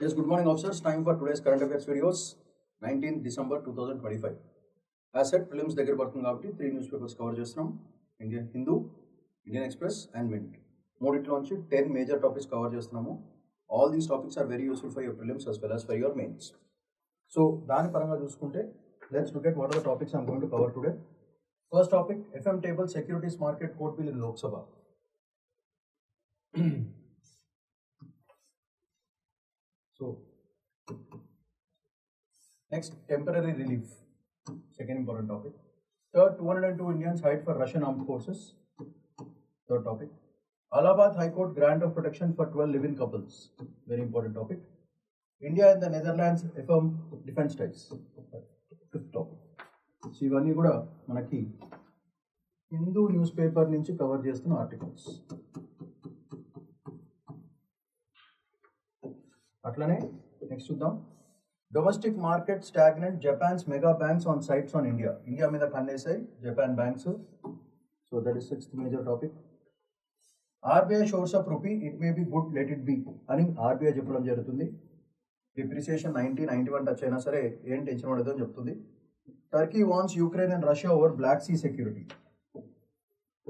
Yes, good morning, officers. Time for today's current affairs videos, 19th December 2025. As said, prelims దగ్గర పడుతుంది కాబట్టి 3 news papers cover చేస్తున్నాం. Indian Hindu, Indian Express and Mint. మూడిట్లోంచి 10 major topics cover చేస్తున్నాము. All these topics are very useful for your prelims as well as for your mains. So దాని పరంగా చూసుకుంటే let's look at what are the topics I'm going to cover today. First topic, FM table securities market code bill in Lok Sabha. So, next, temporary relief, second important topic. Third, 202 Indians hide for Russian armed forces. Third topic. Allahabad High Court grant of protection for 12 live-in couples. Very important topic. India and the Netherlands affirm defense ties. Fifth topic. So, ఇవన్నీ కూడా మనకి Hindu news paper నుంచి cover చేస్తున్న articles. అట్లనే next చూద్దాం. Domestic market stagnant, Japan's mega banks on sights on India. India మీద కన్నేసాయి Japan banks. So that is sixth major topic. RBI shores up rupee, it may be good let it be అని RBI చెప్పడం జరుగుతుంది. Depreciation 91 touch అయినా సరే ఏం tension ఉండదు అని చెప్తుంది. Turkey wants Ukraine and Russia over Black Sea security.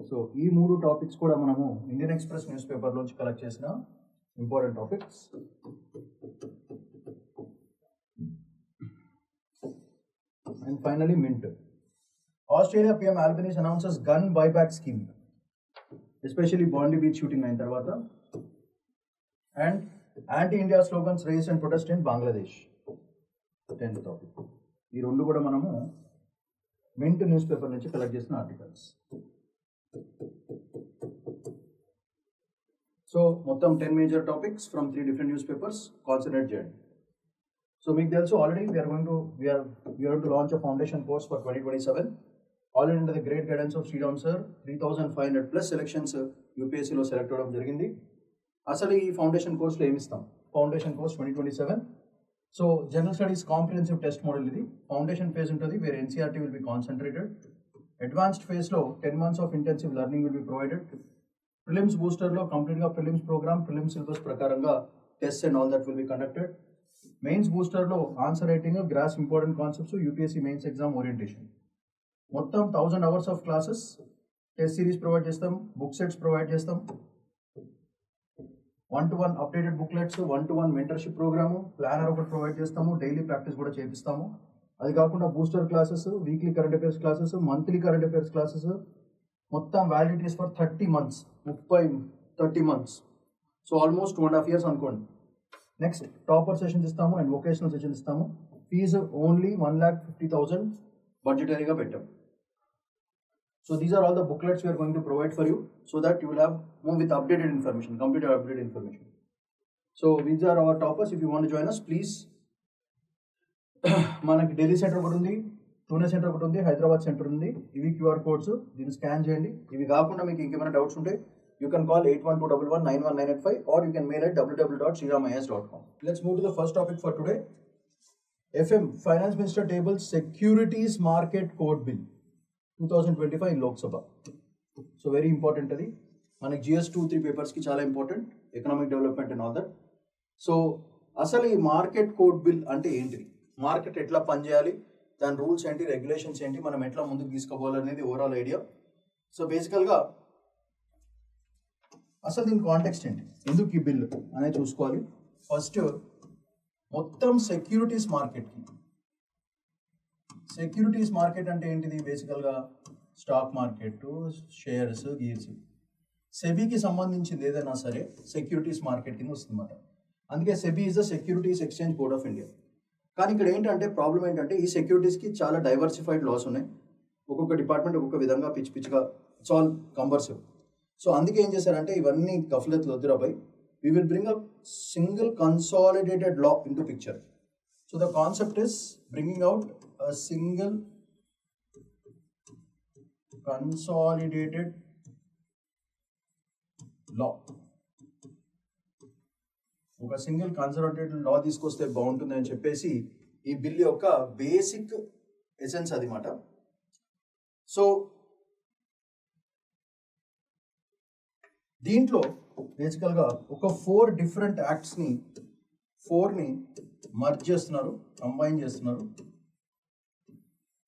So ఈ మూడు టాపిక్స్ కూడా మనము ఇండియన్ ఎక్స్ప్రెస్ న్యూస్ పేపర్లోంచి కలెక్ట్ చేసిన important topics. And finally, Mint. Australia PM Albanese announces gun buyback scheme, especially Bondi Beach shooting అయిన తర్వాత. And anti-India slogans raised and protest in Bangladesh. 10th topic. ఈ రెండు కూడా మనము మింట్ న్యూస్ పేపర్ నుంచి collect చేసిన articles. So మొత్తం 10 major topics from 3 different news papers. Concentrate చేయండి. So మీకు తెలుసు already we are going to launch a foundation course for 2027. Already under the great guidance of Sriram sir, 3,500 plus selections UPSC లో select అవ్వడం జరిగింది. అసలు ఈ foundation కోర్స్లో ఏమి ఇస్తాం? Foundation course 2027. So general studies comprehensive test model ఇది. Foundation phase ఉంటుంది where NCERT will be concentrated. Advanced ఫేజ్లో 10 months of intensive learning will be provided. Prelims బూస్టర్లో కంప్లీట్గా ప్రిలిమ్స్ ప్రోగ్రామ్, ప్రిలిమ్స్ సిలబస్ ప్రకారంగా test and all that will be conducted. Mains బూస్టర్లో answer writing, grasp important concepts, UPSC mains exam orientation. మొత్తం 1000 hours of classes. Test series provide చేస్తాం, book sets provide చేస్తాం, 1-to-1 updated booklets, 1-to-1 mentorship programme, planner ఒకటి provide చేస్తాము, daily practice కూడా చేపిస్తాము. అది కాకుండా booster classes, weekly current affairs classes, monthly current affairs classes, మొత్తం validities for 30 months, 30 months. So almost 2.5 years అనుకోండి. నెక్స్ట్ టాపర్ సెషన్స్ ఇస్తాము అండ్ వొకేషనల్ సెషన్ ఇస్తాము. ఫీజు ఓన్లీ 1,50,000 బడ్జెటరీగా పెట్టాం. So these are all the booklets we're going to provide for you so that you will have move with updated information, complete updated information. So these are our toppers. If you want join us please. మనకి Delhi centre ఒకటి ఉంది, Pune centre ఒకటి ఉంది, Hyderabad centre ఉంది. ఇవి QR codes, దీన్ని scan చేయండి. ఇవి కాకుండా మీకు ఇంకేమైనా డౌట్స్ ఉంటే you can call 8121191985 or you can mail at www.sriramIAS.com. Let's move to the first topic for today. FM, Finance Minister tables Securities Market Code Bill 2025 in Lok Sabha. So very important adi. Manaki GS 2-3 papers ki chala important, economic development and all that. So asalu ee market code bill ante enti? Market etla pan cheyali, dan rules enti, regulations enti, manam etla munduku teesukovalani anedi overall idea. So basically ga అసలు దీని context ఏంటి, ఎందుకు ఈ bill అనేది చూసుకోవాలి. First మొత్తం securities మార్కెట్కి. Securities market అంటే ఏంటిది? బేసికల్గా స్టాక్ మార్కెట్, షేర్స్, గీర్స్. సెబీకి సంబంధించింది ఏదైనా సరే సెక్యూరిటీస్ మార్కెట్ కింద వస్తుందన్నమాట. అందుకే SEBI is the securities exchange board of India. కానీ ఇక్కడ ఏంటంటే ప్రాబ్లం ఏంటంటే ఈ సెక్యూరిటీస్కి చాలా డైవర్సిఫైడ్ లాస్ ఉన్నాయి. ఒక్కొక్క డిపార్ట్మెంట్ ఒక్కొక్క విధంగా పిచ్చిగా, ఇట్స్ ఆల్ కంబర్సివ్. సో అందుకే ఏం చేశారంటే ఇవన్నీ గఫ్లెత్లు వద్దురాబాయ్, we will bring a single consolidated law into picture. So the concept is bringing out a single consolidated law. ఒక సింగిల్ కన్సల్టేటివ్ లా తీసుకొస్తే బాగుంటుంది అని చెప్పేసి ఈ బిల్ యొక్క బేసిక్ ఎసెన్స్ అది మాట. సో దీంట్లో బేసికల్గా ఒక 4 different యాక్ట్స్ని 4ని మర్జ్ చేస్తున్నారు, కంబైన్ చేస్తున్నారు.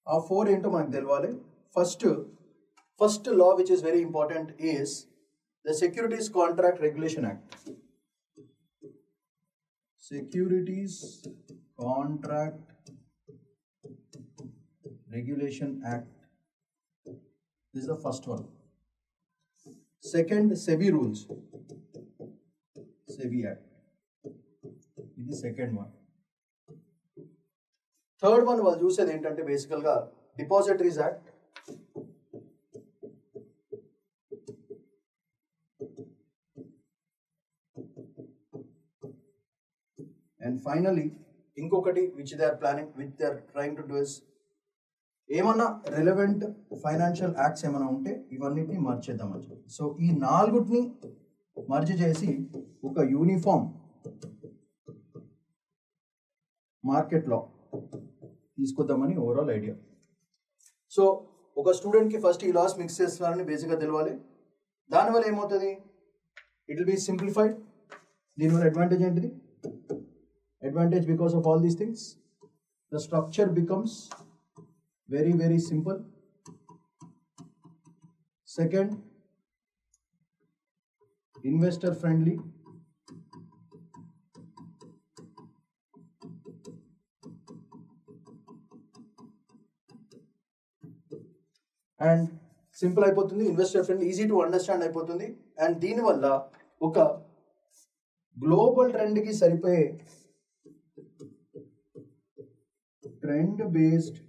ఆ 4 ఏంటో మనకు తెలవాలి. First law which is very important is the securities contract regulation act. Securities contract regulation act. This is the first one. Second, SEBI rules. SEBI Act. This is the second one. Third one వాళ్ళు చూసేది ఏంటంటే బేసికల్గా depositories act. And finally ఇంకొకటి which they are planning, which they are trying to do is ఏమన్నా relevant financial acts ఏమైనా ఉంటే ఇవన్నిటిని merge చేద్దామని చెప్పి. సో ఈ 4ని మర్జ్ చేసి ఒక యూనిఫామ్ మార్కెట్ లా తీసుకొద్దామని ఓవరాల్ ఐడియా. సో ఒక స్టూడెంట్కి ఫస్ట్ ఈ లాస్ మిక్స్ చేస్తున్నారని బేసిక్గా తెలియాలి. దానివల్ల ఏమవుతుంది, ఇట్ విల్ బీ సింప్లిఫైడ్. దీనివల్ల అడ్వాంటేజ్ ఏంటిది? Advantage because of all these things the structure becomes very very simple. Second, investor friendly. And simple అయిపోతుంది, investor friendly, easy to understand అయిపోతుంది. అండ్ దీనివల్ల ఒక గ్లోబల్ ట్రెండ్కి సరిపోయే trend based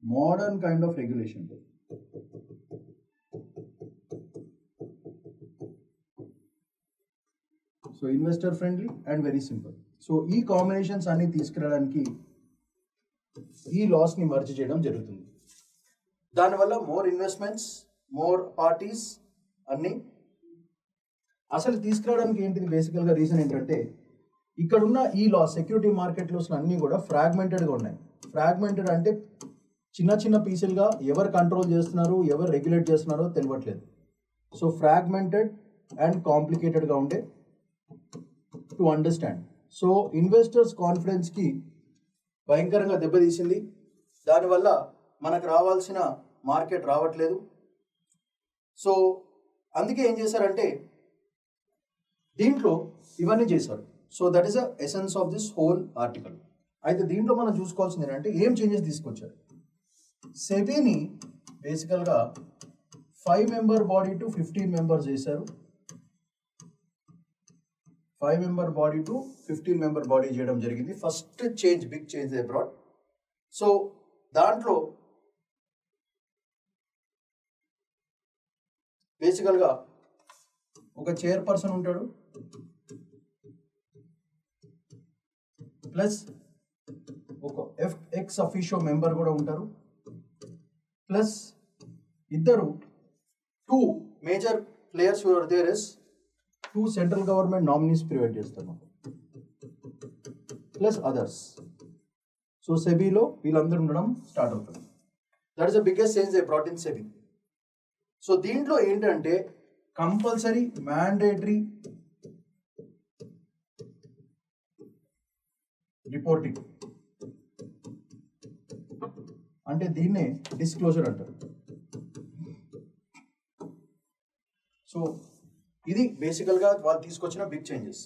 modern kind of regulation. So investor friendly and very simple. So ఈ combinations అన్ని తీసుకురావడానికి ఈ loss ని మర్జ్ చేయడం జరుగుతుంది. దానివల్ల మోర్ ఇన్వెస్ట్మెంట్స్, మోర్ పార్టీస్ అన్ని అసలు తీసుకురావడానికి ఏంటిది బేసికల్గా రీజన్ ఏంటంటే ఇక్కడున్న ఈ లాస్, సెక్యూరిటీ మార్కెట్ లాస్ అన్నీ కూడా ఫ్రాగ్మెంటెడ్గా ఉన్నాయి. ఫ్రాగ్మెంటెడ్ అంటే చిన్న చిన్న పీసులుగా ఎవరు కంట్రోల్ చేస్తున్నారు, ఎవరు రెగ్యులేట్ చేస్తున్నారో తెలియట్లేదు. సో ఫ్రాగ్మెంటెడ్ అండ్ కాంప్లికేటెడ్గా ఉండే టు అండర్స్టాండ్. సో ఇన్వెస్టర్స్ కాన్ఫిడెన్స్కి భయంకరంగా దెబ్బతీసింది. దానివల్ల మనకు రావాల్సిన మార్కెట్ రావట్లేదు. సో అందుకే ఏం చేశారంటే దీంట్లో ఇవన్నీ చేశారు. So that is the essence of this whole article. అయితే దీంట్లో మనం చూసుకోవాల్సింది ఏంటంటే ఏం చేంజెస్ తీసుకొచ్చారు. సెబీని బేసికల్గా 5 మెంబర్ బాడీ టు 15 మెంబర్స్ చేశారు. 5 member body to 15 member body చేయడం జరిగింది. First change, big change they brought. So దాంట్లో బేసికల్గా ఒక చైర్పర్సన్ ఉంటాడు, ప్లస్ ఒక ఎక్స్ అఫీషియో మెంబర్ కూడా ఉంటారు, ప్లస్ ఇద్దరు 2 major players who are there is 2 central government nominees private చేస్తారు, ప్లస్ అదర్స్. సో సెబీలో వీళ్ళందరూ ఉండడం స్టార్ట్ అవుతుంది. That is the biggest change they brought in SEBI. So దీంట్లో ఏంటంటే కంపల్సరీ మ్యాండేటరీ రిపోర్టింగ్, అంటే దీన్నే డిస్క్లోజర్ అంటారు. సో ఇది బేసికల్గా వాళ్ళు తీసుకొచ్చిన బిగ్ చేంజెస్.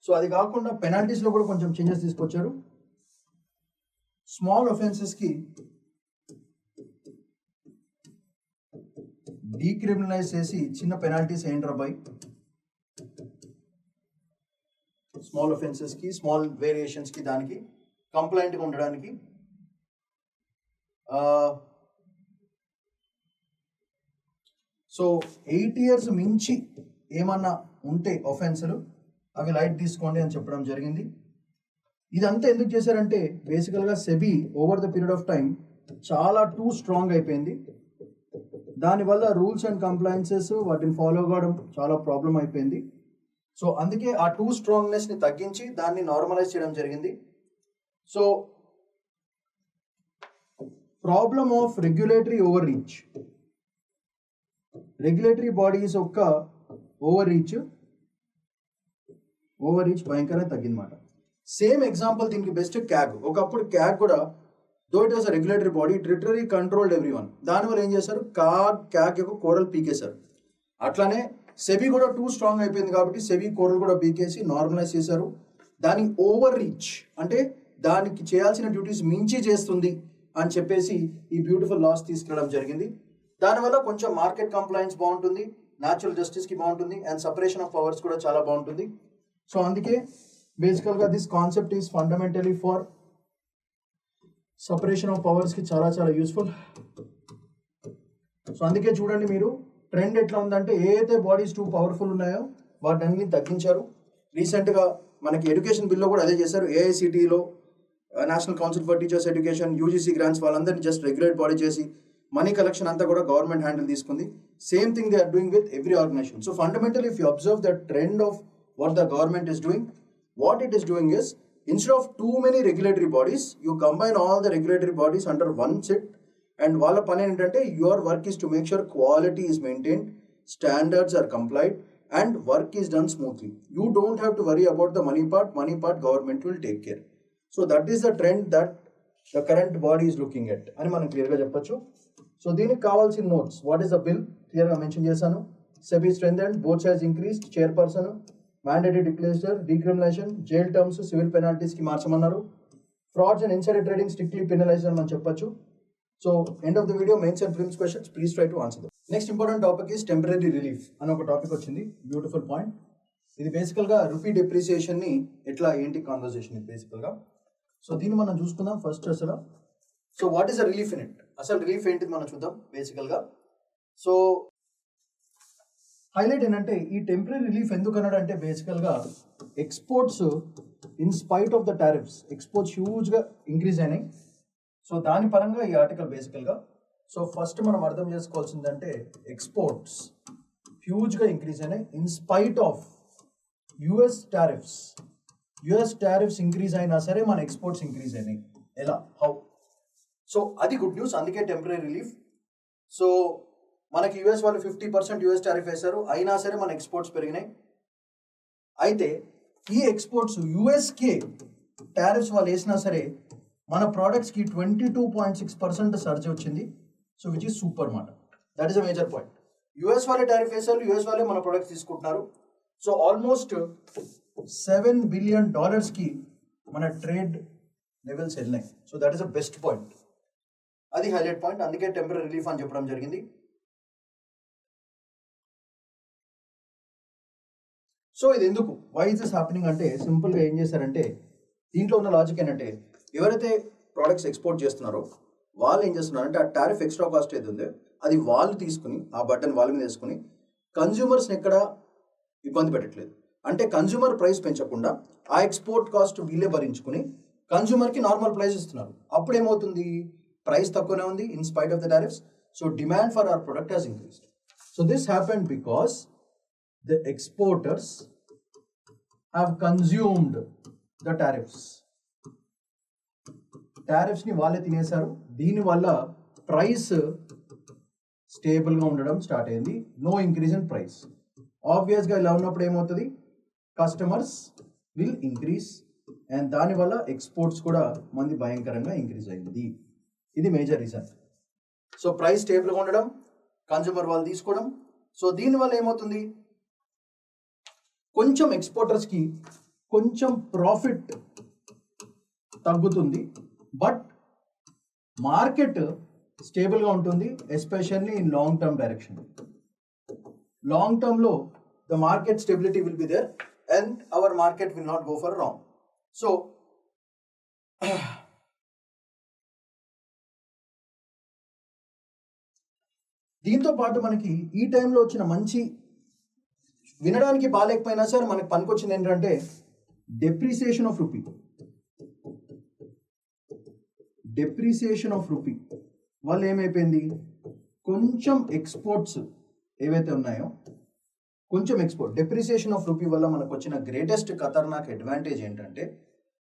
సో అది కాకుండా పెనాల్టీస్లో కూడా కొంచెం చేంజెస్ తీసుకొచ్చారు. స్మాల్ ఒఫెన్సెస్కి డీక్రిమినలైజ్ చేసి చిన్న పెనాల్టీస్ ఏంటి రాబాయ్, స్మాల్ ఒఫెన్సెస్కి, స్మాల్ వేరియేషన్స్కి, దానికి కంప్లైంట్గా ఉండడానికి. సో 8 years మించి ఏమన్నా ఉంటే ఒఫెన్స్లు అవి లైట్ తీసుకోండి అని చెప్పడం జరిగింది. ఇదంతా ఎందుకు చేశారంటే బేసికల్గా SEBI over the period of time చాలా టూ స్ట్రాంగ్ అయిపోయింది. దానివల్ల రూల్స్ అండ్ కంప్లైన్సెస్ వాటిని ఫాలో కావడం చాలా ప్రాబ్లం అయిపోయింది. సో అందుకే ఆ టూ స్ట్రాంగ్నెస్ని తగ్గించి దాన్ని నార్మలైజ్ చేయడం జరిగింది. So problem of regulatory over reach, regulatory bodies యొక్క ఓవర్ రీచ్ భయంకరంగా తగ్గిందన్నమాట. సేమ్ ఎగ్జాంపుల్ దీనికి బెస్ట్ క్యాగ్. ఒకప్పుడు క్యాగ్ కూడా though it was a regulatory body, it literary controlled everyone. దానివల్ల ఏం చేశారు, క్యాగ్ యొక్క కోరల్ పీకేశారు. అట్లానే సెబీ కూడా టూ స్ట్రాంగ్ అయిపోయింది కాబట్టి సెబీ కోరల్ కూడా పీకేసి నార్మలైజ్ చేశారు. దాని ఓవర్ రీచ్ అంటే దానికి చేయాల్సిన డ్యూటీస్ మించి చేస్తుంది అని చెప్పేసి ఈ బ్యూటిఫుల్ లాస్ తీసుకురావడం జరిగింది. దానివల్ల కొంచెం మార్కెట్ కంప్లైన్స్ బాగుంటుంది, న్యాచురల్ జస్టిస్కి బాగుంటుంది, అండ్ సపరేషన్ ఆఫ్ పవర్స్ కూడా చాలా బాగుంటుంది. సో అందుకే బేసికల్గా this concept is fundamentally for separation of పవర్స్కి చాలా చాలా యూస్ఫుల్. సో అందుకే చూడండి మీరు ట్రెండ్ ఎట్లా ఉందంటే ఏదైతే బాడీస్ టూ పవర్ఫుల్ ఉన్నాయో వాటన్ని తగ్గించారు. రీసెంట్గా మనకి ఎడ్యుకేషన్ బిల్లో కూడా అదే చేశారు. ఏఐసిటిలో national council for teachers education, UGC grants వాళ్ళందరినీ జస్ట్ రెగ్యులేట్ బాడీ చేసి మనీ కలెక్షన్ అంతా కూడా గవర్నమెంట్ హ్యాండిల్ తీసుకుంది. Same thing they are doing with every organisation. So fundamentally if you observe the trend of what the government is doing, what it is doing is, instead of too many regulatory bodies, you combine all the regulatory bodies under one sit, and wala pani entante your work is to make sure quality is maintained, standards are complied, and work is done smoothly. You don't have to worry about the money part government will take care. So that is the trend that the current body is looking at ani manam clear ga cheppochu. So దీనికి కావాల్సిన notes, what is the bill, clear గా mention చేశాను. SEBI strengthened, both sides increased, chairperson mandatory disclosure, decriminalization, jail terms, civil penalties కి మార్చమన్నారు. Frauds and insider trading strictly penalized అని మనం చెప్పొచ్చు. So end of the video, mains and prelims questions, please try to answer them. Next important topic is temporary relief అని ఒక topic వచ్చింది. Beautiful point. ఇది బేసికల్గా rupee depreciation ని ఎట్లా ఏంటి కాన్వర్సేషన్ ఇది బేసికల్గా. సో దీన్ని మనం చూసుకుందాం ఫస్ట్ అసలు. So what is the relief in it, అసలు రిలీఫ్ ఏంటిది మనం చూద్దాం బేసికల్గా. సో హైలైట్ ఏంటంటే ఈ టెంపరీ రిలీఫ్ ఎందుకు అన్నాడు అంటే బేసికల్గా exports in spite of the tariffs exports హ్యూజ్గా ఇంక్రీజ్ అయినాయి. సో దాని పరంగా ఈ ఆర్టికల్ బేసికల్గా. సో ఫస్ట్ మనం అర్థం చేసుకోవాల్సిందంటే ఎక్స్పోర్ట్స్ హ్యూజ్గా ఇంక్రీజ్ అయినాయి in spite of US tariffs increase అయినా సరే మన ఎక్స్పోర్ట్స్ ఇంక్రీజ్ అయినాయి. ఎలా, హౌ? సో అది గుడ్ న్యూస్, అందుకే టెంపరీ రిలీఫ్. సో మనకి యూఎస్ వాళ్ళు 50% యూఎస్ టారిఫ్ వేశారు, అయినా సరే మన ఎక్స్పోర్ట్స్ పెరిగినాయి. అయితే ఈ ఎక్స్పోర్ట్స్ యూఎస్కే టారిఫ్స్ వాళ్ళు వేసినా సరే మన ప్రోడక్ట్స్కి 22.6% సర్జ్ వచ్చింది. సో విచ్ ఈస్ సూపర్ మాట. That is a major point. US వాళ్ళే టారిఫ్ వేశారు, యూఎస్ వాళ్ళే మన ప్రోడక్ట్స్ తీసుకుంటున్నారు. సో ఆల్మోస్ట్ $7 బిలియన్ మన ట్రేడ్ లెవెల్స్ వెళ్ళినాయి. So that is a best point, అది హైలైట్ పాయింట్. అందుకే టెంపరీ రిలీఫ్ అని చెప్పడం జరిగింది. సో ఇది ఎందుకు, వై ఇస్ దిస్ హ్యాపెనింగ్ అంటే సింపుల్గా ఏం చేశారంటే దీంట్లో ఉన్న లాజిక్ ఏంటంటే ఎవరైతే ప్రోడక్ట్స్ ఎక్స్పోర్ట్ చేస్తున్నారో వాళ్ళు ఏం చేస్తున్నారంటే ఆ టారిఫ్ ఎక్స్ట్రా కాస్ట్ ఏది ఉందో అది వాళ్ళు తీసుకుని ఆ బటన్ వాళ్ళ మీద వేసుకుని కన్జ్యూమర్స్ని ఎక్కడ ఇబ్బంది పెట్టట్లేదు. అంటే కన్జ్యూమర్ ప్రైస్ పెంచకుండా ఆ ఎక్స్పోర్ట్ కాస్ట్ వీళ్ళే భరించుకుని కన్జ్యూమర్కి నార్మల్ ప్రైస్ ఇస్తున్నారు. అప్పుడు ఏమవుతుంది, ప్రైస్ తక్కువనే ఉంది in spite of the tariffs. So demand for hour product has increased. So this happened because the exporters have consumed the tariffs. Tariffs ni వాళ్ళే తినేశారు. దీనివల్ల ప్రైస్ స్టేబుల్గా ఉండడం స్టార్ట్ అయింది. No increase in price. ఆబ్వియస్గా ఇలా ఉన్నప్పుడు ఏమవుతుంది, కస్టమర్స్ విల్ ఇంక్రీజ్ అండ్ దానివల్ల ఎక్స్పోర్ట్స్ కూడా మంది భయంకరంగా ఇంక్రీజ్ అయింది. ఇది మేజర్ రీజన్. సో ప్రైస్ స్టేబుల్గా ఉండడం, కన్జ్యూమర్ వాళ్ళు తీసుకోవడం. సో దీనివల్ల ఏమవుతుంది, కొంచెం ఎక్స్పోర్టర్స్కి కొంచెం ప్రాఫిట్ తగ్గుతుంది, బట్ మార్కెట్ స్టేబుల్గా ఉంటుంది, especially in long term direction. Long టర్మ్లో the market stability will be there and our market will not go for wrong. So దీంతో పాటు మనకి ఈ టైంలో వచ్చిన మంచి, వినడానికి బాగాలేకపోయినా సరే మనకు పనికొచ్చింది ఏంటంటే డెప్రిసియేషన్ ఆఫ్ రూపీ వల్ల ఏమైపోయింది, కొంచెం ఎక్స్పోర్ట్స్ ఏవైతే ఉన్నాయో కొంచెం డెప్రిసియేషన్ ఆఫ్ రూపీ వల్ల మనకు వచ్చిన గ్రేటెస్ట్ ఖతర్నాక్ అడ్వాంటేజ్ ఏంటంటే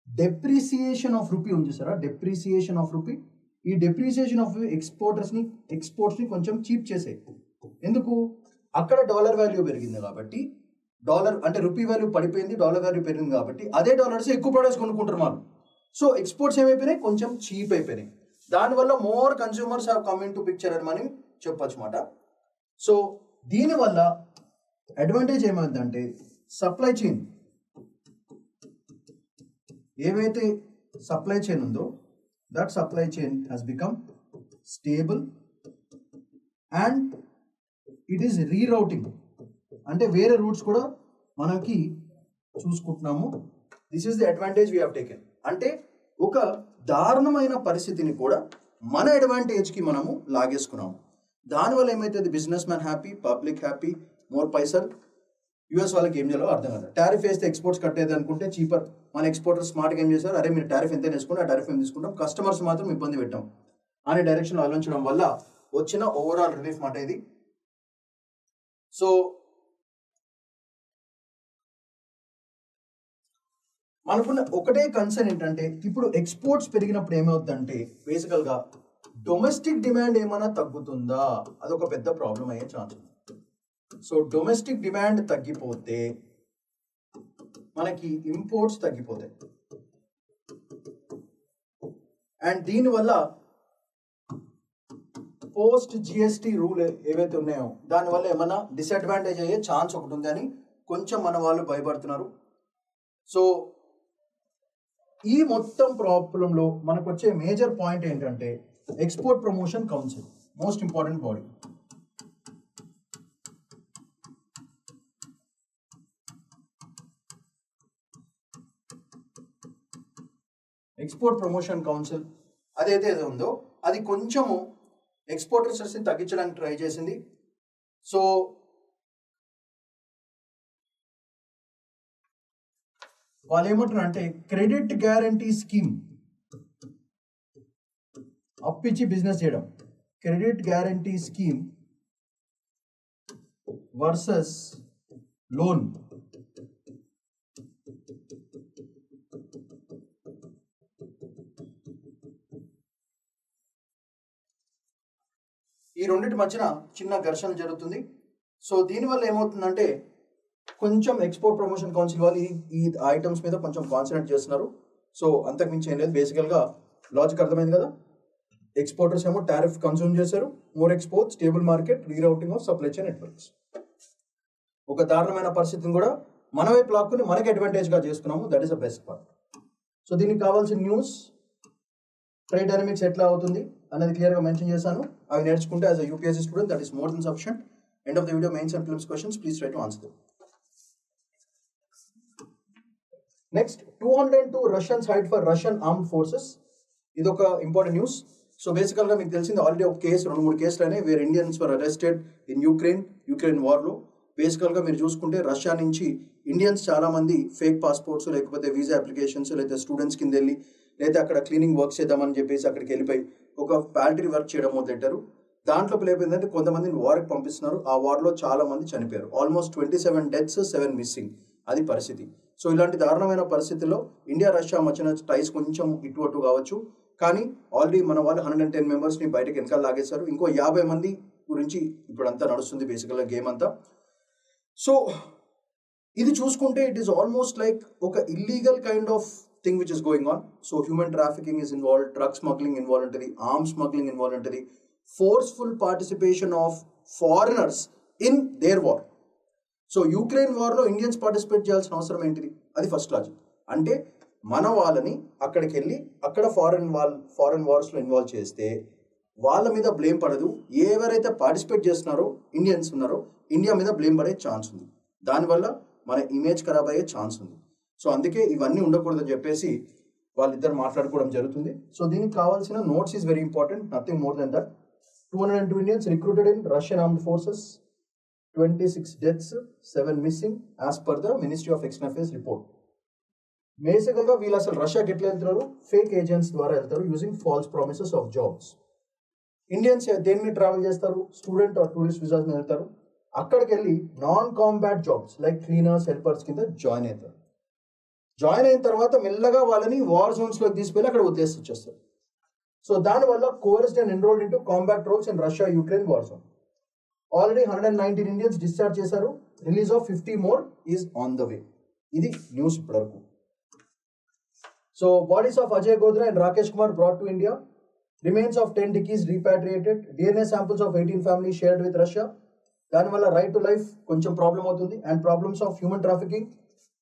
డెప్రిసియేషన్ ఆఫ్ రూపీ ఉంది సార్. డెప్రిసియేషన్ ఆఫ్ రూపీ, ఈ డెప్రిసియేషన్ ఆఫ్ ఎక్స్పోర్ట్స్ని కొంచెం చీప్ చేసాయి. ఎందుకు, అక్కడ డాలర్ వాల్యూ పెరిగింది కాబట్టి డాలర్ అంటే రూపీ వాల్యూ పడిపోయింది, డాలర్ వాల్యూ పెరిగింది కాబట్టి అదే డాలర్స్ ఎక్కువ ప్రొడక్ట్స్ కొనుక్కుంటారు వాళ్ళు. సో ఎక్స్పోర్ట్స్ ఏమైపోయినాయి, కొంచెం చీప్ అయిపోయినాయి. దానివల్ల more consumers have coming to picture అని మనం చెప్పొచ్చు అన్నమాట. సో దీనివల్ల అడ్వాంటేజ్ ఏమైందంటే సప్లై చైన్, ఏవైతే సప్లై చైన్ ఉందో that supply chain has become stable and it is rerouting, అంటే వేరే రూట్స్ కూడా మనకి చూసుకుంటున్నాము. This is the advantage we have taken. అంటే ఒక దారుణమైన పరిస్థితిని కూడా మన అడ్వాంటేజ్కి మనము లాగేసుకున్నాము. దానివల్ల ఏమైతుంది, business man happy, public happy, more పైసలు. యూఎస్ వాళ్ళకి ఏం చేయాలో అర్థం కాదు. టారిఫ్ వేస్తే ఎక్స్పోర్ట్స్ కట్టేది అనుకుంటే చీపర్. మన ఎక్స్పోర్టర్ స్మార్ట్గా ఏం చేశారు, అరే మీరు టారిఫ్ ఎంత వేసుకుంటే ఆ టారిఫ్ ఏం తీసుకుంటాం, కస్టమర్స్ మాత్రం ఇబ్బంది పెట్టాం అనే డైరెక్షన్లో ఆలోచించడం వల్ల వచ్చిన ఓవరాల్ రిలీఫ్ మాట ఇది. సో మనకున్న ఒకటే కన్సర్న్ ఏంటంటే ఇప్పుడు ఎక్స్పోర్ట్స్ పెరిగినప్పుడు ఏమవుతుందంటే బేసికల్గా డొమెస్టిక్ డిమాండ్ ఏమైనా తగ్గుతుందా, అదొక పెద్ద ప్రాబ్లం అయ్యే ఛాన్స్ ఉంది. సో డొమెస్టిక్ డిమాండ్ తగ్గిపోతే మనకి ఇంపోర్ట్స్ తగ్గిపోతాయి అండ్ దీనివల్ల పోస్ట్ జిఎస్టీ రూల్ ఏవైతే ఉన్నాయో దానివల్ల ఏమైనా డిసడ్వాంటేజ్ అయ్యే ఛాన్స్ ఒకటి ఉందని కొంచెం మన వాళ్ళు భయపడుతున్నారు. సో ఈ మొత్తం ప్రాబ్లంలో మనకు వచ్చే మేజర్ పాయింట్ ఏంటంటే export promotion council, most important body. Export promotion council అదైతే ఉందో అది కొంచెము ఎక్స్పోర్టర్స్ని తగ్గించడానికి ట్రై చేసింది. సో వాళ్ళు ఏమంటారు అంటే క్రెడిట్ గ్యారంటీ స్కీమ్, అప్పిచ్చి బిజినెస్ చేయడం, credit guarantee scheme versus loan. ఈ రెండింటి మధ్యన చిన్న ఘర్షణ జరుగుతుంది. సో దీనివల్ల ఏమవుతుందంటే కొంచెం ఎక్స్పోర్ట్ ప్రమోషన్ కౌన్సిల్ వాళ్ళు ఈ ఐటమ్స్ మీద కొంచెం కాన్సన్ట్రేట్ చేస్తున్నారు. సో అంతకుమించి ఏం లేదు. బేసికల్గా లాజిక్ అర్థమైంది కదా. ఎక్స్పోర్టర్స్ ఏమో టారిఫ్ కన్స్యూమ్ చేశారు, more export, stable market, rerouting of supply chain networks. ఒక దారుణమైన పరిస్థితిని కూడా మన వైపు లాక్కుని మనకి అడ్వాంటేజ్గా చేసుకున్నాము. That is the best part. So దీనికి కావాల్సిన న్యూస్, ట్రేడ్ డైనమిక్స్ ఎట్లా అవుతుంది అనేది క్లియర్గా మెన్షన్ చేశాను. అవి నేర్చుకుంటే as a UPSC student that is more than sufficient. End of the video mains and prelims questions, please try to answer them. Next 202 Russians hide for Russian armed forces. ఇది ఒక important news. So బేసికల్గా మీకు తెలిసింది already ఒక case, 2-3 కేసులు అయినాయి where Indians were arrested in Ukraine వార్లో. బేసికల్గా మీరు చూసుకుంటే రష్యా నుంచి ఇండియన్స్ చాలామంది ఫేక్ పాస్పోర్ట్స్ లేకపోతే వీసా అప్లికేషన్స్ లేకపోతే స్టూడెంట్స్ కింద వెళ్ళి లేదా అక్కడ క్లీనింగ్ వర్క్ చేద్దామని చెప్పేసి అక్కడికి వెళ్ళిపోయి ఒక ప్యాల్టరీ వర్క్ చేయడం మొదలెట్టారు. దాంట్లో ఏమైందంటే కొంతమందిని వార్కి పంపిస్తున్నారు. ఆ వార్లో చాలా మంది చనిపోయారు. Almost 27 deaths, 7 missing. అది పరిస్థితి. సో ఇలాంటి దారుణమైన పరిస్థితుల్లో ఇండియా రష్యా మధ్యన టైస్ కొంచెం ఇటు అటు కావచ్చు, కానీ ఆల్రెడీ మన వాళ్ళు 110 మెంబర్స్ని బయటకు వెనకాల లాగేశారు. ఇంకో 50 మంది గురించి ఇప్పుడు అంతా నడుస్తుంది బేసికల్గా గేమ్ అంతా. సో ఇది చూసుకుంటే ఇట్ ఈస్ ఆల్మోస్ట్ లైక్ ఒక illegal kind of thing which is going on. So human trafficking is involved, drug smuggling involve ఉంటుంది, ఆర్మ్స్ స్మగ్లింగ్ ఇన్వాల్వ్ ఉంటుంది, forceful participation of foreigners in there war. So Ukraine వార్లో Indians participate చేయాల్సిన అవసరం ఏంటిది? అది first logic. అంటే మన వాళ్ళని అక్కడికి వెళ్ళి అక్కడ ఫారెన్ వార్స్లో ఇన్వాల్వ్ చేస్తే వాళ్ళ మీద బ్లేమ్ పడదు. ఎవరైతే పార్టిసిపేట్ చేస్తున్నారో ఇండియన్స్ ఉన్నారో ఇండియా మీద బ్లేమ్ పడే ఛాన్స్ ఉంది. దానివల్ల మన ఇమేజ్ ఖరాబ్ అయ్యే ఛాన్స్ ఉంది. సో అందుకే ఇవన్నీ ఉండకూడదని చెప్పేసి వాళ్ళిద్దరు మాట్లాడుకోవడం జరుగుతుంది. సో దీనికి కావాల్సిన notes is very important, nothing more than that. 202 Indians recruited in Russian armed forces, 26 deaths, 7 missing as per the ministry of external affairs report. బేసికల్గా వీళ్ళు అసలు రష్యాకి ఎట్లా వెళ్తున్నారు? ఫేక్ ఏజెంట్స్ ద్వారా వెళ్తారు, using false promises of jobs. Indians దేన్ని travel చేస్తారు? Student or tourist visas మీద వెళ్తారు. అక్కడికి వెళ్ళి non combat jobs like cleaners, helpers కింద జాయిన్ అవుతారు. జాయిన్ అయిన తర్వాత మెల్లగా వాళ్ళని వార్ జోన్స్లోకి తీసుకెళ్ళి అక్కడ వదిలేసి వచ్చేస్తారు. సో దానివల్ల coerced and enrolled into combat roles in Russia Ukraine war zone. Already 119 Indians discharge చేశారు. Release of 50 more is on the way. ఇది న్యూస్ ఇప్పటివరకు. So bodies of Ajay Godra and Rakesh Kumar brought to India. Remains of 10 deceased repatriated. DNA samples of 18 families shared with Russia. దానివల్ల right to life కొంచెం problem అవుతుంది. And problems of human trafficking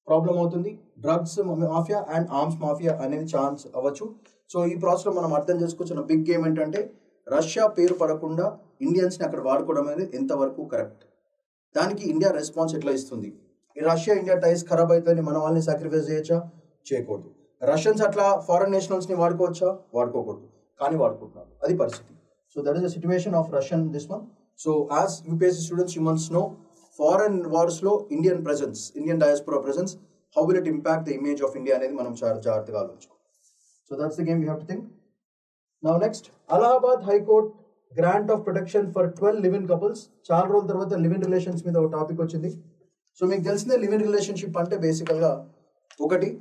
problem అవుతుంది. Drugs mafia and arms mafia అనేది chance అవ్వచ్చు. So ఈ ప్రాసెస్లో మనం అర్థం చేసుకోవచ్చు బిగ్ గేమ్ ఏంటంటే రష్యా పేరు పడకుండా ఇండియన్స్ని అక్కడ వాడుకోవడం అనేది ఎంతవరకు కరెక్ట్, దానికి ఇండియా రెస్పాన్స్ ఎట్లా ఇస్తుంది. ఈ రష్యా ఇండియా టైస్ ఖరాబ్ అవుతుందని మన వాళ్ళని సాక్రిఫైస్ చేయొచ్చా? చేయకూడదు. రష్యన్స్ అట్లా ఫారెన్ నేషనల్స్ని వాడుకోవచ్చా? వాడుకోకూడదు. కానీ వాడుకుంటున్నారు, అది పరిస్థితి. So that is the situation of Russian this one. So as UPSC students you must know foreign వార్స్లో Indian presence, Indian diaspora presence, how will it impact the image of India అనేది మనం చాలా జాగ్రత్తగా ఆలోచించుకోవాలి. So that's the game we have to think. Now next, Allahabad high court grant of protection for 12 live in couples. చాలా రోజుల తర్వాత live in relations మీద ఒక టాపిక్ వచ్చింది. సో మీకు తెలిసిందే లివ్ ఇన్ రిలేషన్షిప్ అంటే బేసికల్గా ఒకటి,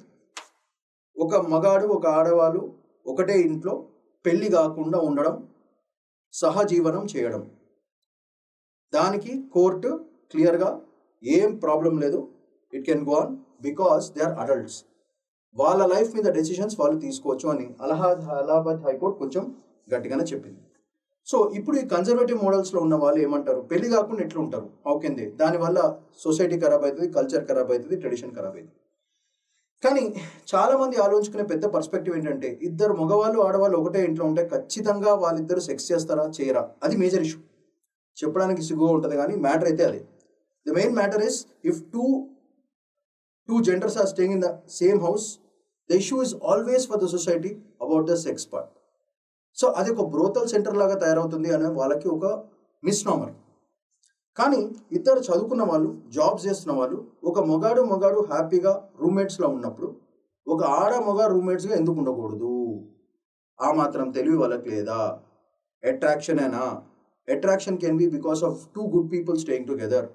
ఒక మగాడు ఒక ఆడవాళ్ళు ఒకటే ఇంట్లో పెళ్లి కాకుండా ఉండడం, సహజీవనం చేయడం. దానికి కోర్టు క్లియర్గా ఏం ప్రాబ్లం లేదు, it can go on because they are adults, వాళ్ళ లైఫ్ మీద డెసిషన్స్ వాళ్ళు తీసుకోవచ్చు అని అలహాబాద్ హైకోర్టు కొంచెం గట్టిగానే చెప్పింది. సో ఇప్పుడు ఈ కన్జర్వేటివ్ మోడల్స్లో ఉన్న వాళ్ళు ఏమంటారు, పెళ్లి కాకుండా ఎట్లా ఉంటారు, హౌ కెన్ దే, దానివల్ల సొసైటీ ఖరాబ్ అవుతుంది, కల్చర్ ఖరాబ్ అవుతుంది, ట్రెడిషన్ ఖరాబ్ అవుతుంది. కానీ చాలామంది ఆలోచించుకునే పెద్ద పర్స్పెక్టివ్ ఏంటంటే ఇద్దరు మగవాళ్ళు ఆడవాళ్ళు ఒకటే ఇంట్లో ఉంటే ఖచ్చితంగా వాళ్ళిద్దరు సెక్స్ చేస్తారా చేయరా, అది మేజర్ ఇష్యూ. చెప్పడానికి సిగ్గుగా ఉంటుంది కానీ మ్యాటర్ అయితే అదే. The main matter is if two genders are staying in the same house, the issue is always for the society about the sex part. So అది ఒక బ్రోతల్ సెంటర్ లాగా తయారవుతుంది అనే వాళ్ళకి ఒక మిస్నామర్. కానీ ఇద్దరు చదువుకున్న వాళ్ళు, జాబ్స్ చేస్తున్న వాళ్ళు, ఒక మగాడు హ్యాపీగా రూమ్మేట్స్లో ఉన్నప్పుడు ఒక మగ రూమ్మేట్స్గా ఎందుకు ఉండకూడదు? ఆ మాత్రం తెలివి వాళ్ళకి లేదా? అట్రాక్షన్ అయినా, attraction can be because of 2 good people staying together.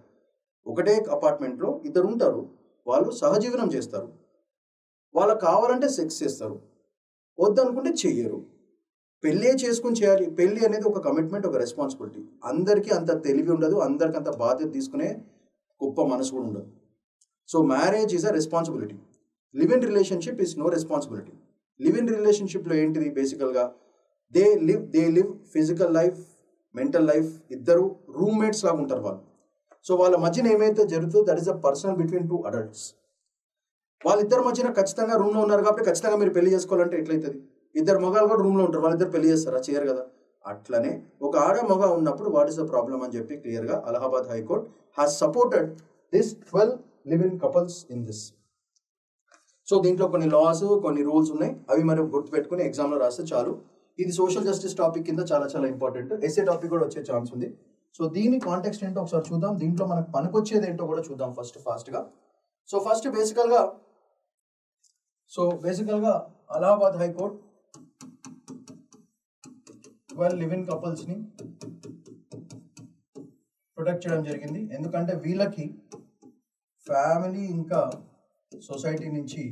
ఒకటే అపార్ట్మెంట్లో ఇద్దరు ఉంటారు, వాళ్ళు సహజీవనం చేస్తారు, వాళ్ళకి కావాలంటే సెక్స్ చేస్తారు, వద్దనుకుంటే చెయ్యరు. పెళ్ళే చేసుకుని చేయాలి. పెళ్ళి అనేది ఒక కమిట్మెంట్, ఒక రెస్పాన్సిబిలిటీ. అందరికీ అంత తెలివి ఉండదు, అందరికి అంత బాధ్యత తీసుకునే గొప్ప మనసు కూడా ఉండదు. So marriage is a responsibility. Live in relationship is no responsibility. Live in రిలేషన్షిప్లో ఏంటిది బేసికల్గా they live physical life, mental life, ఇద్దరు రూమ్మేట్స్ లాగా ఉంటారు వాళ్ళు. సో వాళ్ళ మధ్యన ఏమైతే జరుగుతుందో that is a personal between 2 adults. వాళ్ళిద్దరి మధ్యన ఖచ్చితంగా రూమ్లో ఉన్నారు కాబట్టి ఖచ్చితంగా మీరు పెళ్లి చేసుకోవాలంటే ఎట్లయితుంది? ఇద్దరు మగాలు కూడా రూమ్లో ఉంటారు, వాళ్ళిద్దరు పెళ్లి చేస్తారా? చేయరు కదా. అట్లనే ఒక మగ ఉన్నప్పుడు వాట్ ఈస్ ద ప్రాబ్లం అని చెప్పి క్లియర్గా Allahabad high court has supported this 12 live in couples in this. So దీంట్లో కొన్ని లాస్, కొన్ని రూల్స్ ఉన్నాయి, అవి మనం గుర్తుపెట్టుకుని ఎగ్జామ్లో రాస్తే చాలు. ఇది సోషల్ జస్టిస్ టాపిక్ కింద చాలా చాలా ఇంపార్టెంట్. ఎస్ఏ టాపిక్ కూడా వచ్చే ఛాన్స్ ఉంది. సో దీని కాంటెక్స్ట్ ఏంటో ఒకసారి చూద్దాం, దీంట్లో మనకు పనికొచ్చేది ఏంటో కూడా చూద్దాం ఫాస్ట్గా. సో ఫస్ట్ బేసికల్గా అలహాబాద్ హైకోర్ట్ 12 లివ్ ఇన్ కపుల్స్ని ప్రొటెక్ట్ చేయడం జరిగింది. ఎందుకంటే వీళ్ళకి ఫ్యామిలీ ఇంకా సొసైటీ నుంచి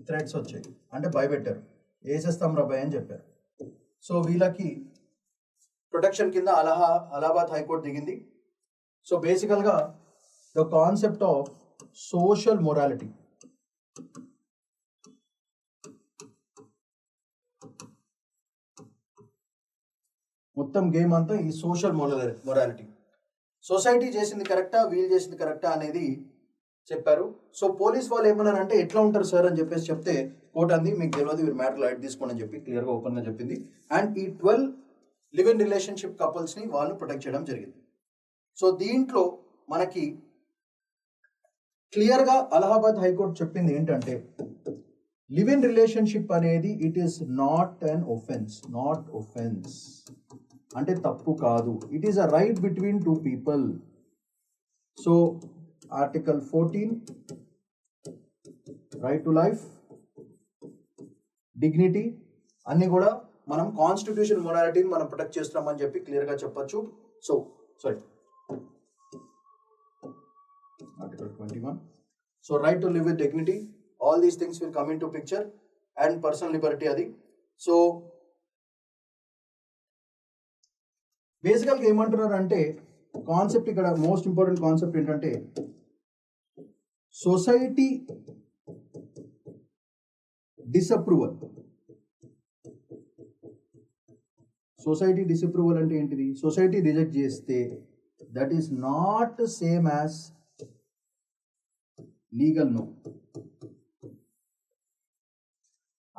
థ్రెట్స్ వచ్చాయి, అంటే భయపెట్టారు, వేసేస్తాం రాబాయ్ అని చెప్పారు. సో వీళ్ళకి ప్రొటెక్షన్ కింద అలహాబాద్ హైకోర్టు దిగింది. సో బేసికల్గా the concept of social morality, మొత్తం గేమ్ అంతా ఈ సోషల్ మొరాలిటీ, సొసైటీ చేసింది కరెక్టా, వీళ్ళు చేసింది కరెక్టా అనేది చెప్పారు. సో పోలీస్ వాళ్ళు ఏమన్నారంటే ఎట్లా ఉంటారు సార్ అని చెప్పేసి చెప్తే కోర్ట్ అంది మీకు తెలియదు, మీరు మ్యాటర్ లైట్ తీసుకోండి అని చెప్పి క్లియర్గా ఓపెన్గా చెప్పింది. అండ్ ఈ 12 లివ్ ఇన్ రిలేషన్షిప్ కపుల్స్ని వాళ్ళు ప్రొటెక్ట్ చేయడం జరిగింది. సో దీంట్లో మనకి క్లియర్గా అలహాబాద్ హైకోర్టు చెప్పింది ఏంటంటే లివ్ ఇన్ రిలేషన్షిప్ అనేది ఇట్ ఈస్ నాట్ ఒఫెన్స్, అంటే తప్పు కాదు. It is a right between 2 people. So article 14 right to life, dignity అన్నీ కూడా మనం కాన్స్టిట్యూషన్ మొరాలిటీని మనం ప్రొటెక్ట్ చేస్తున్నామని చెప్పి క్లియర్గా చెప్పొచ్చు. So article 21. So right to live with dignity, all these things will come into picture, and personal liberty adi. So బేసికల్గా ఏమంటున్నారు అంటే కాన్సెప్ట్ ఇక్కడ మోస్ట్ ఇంపార్టెంట్ కాన్సెప్ట్ ఏంటంటే సొసైటీ డిసప్రూవల్. సొసైటీ డిసప్రూవల్ అంటే ఏంటిది? సొసైటీ రిజెక్ట్ చేస్తే that is not same as legal no.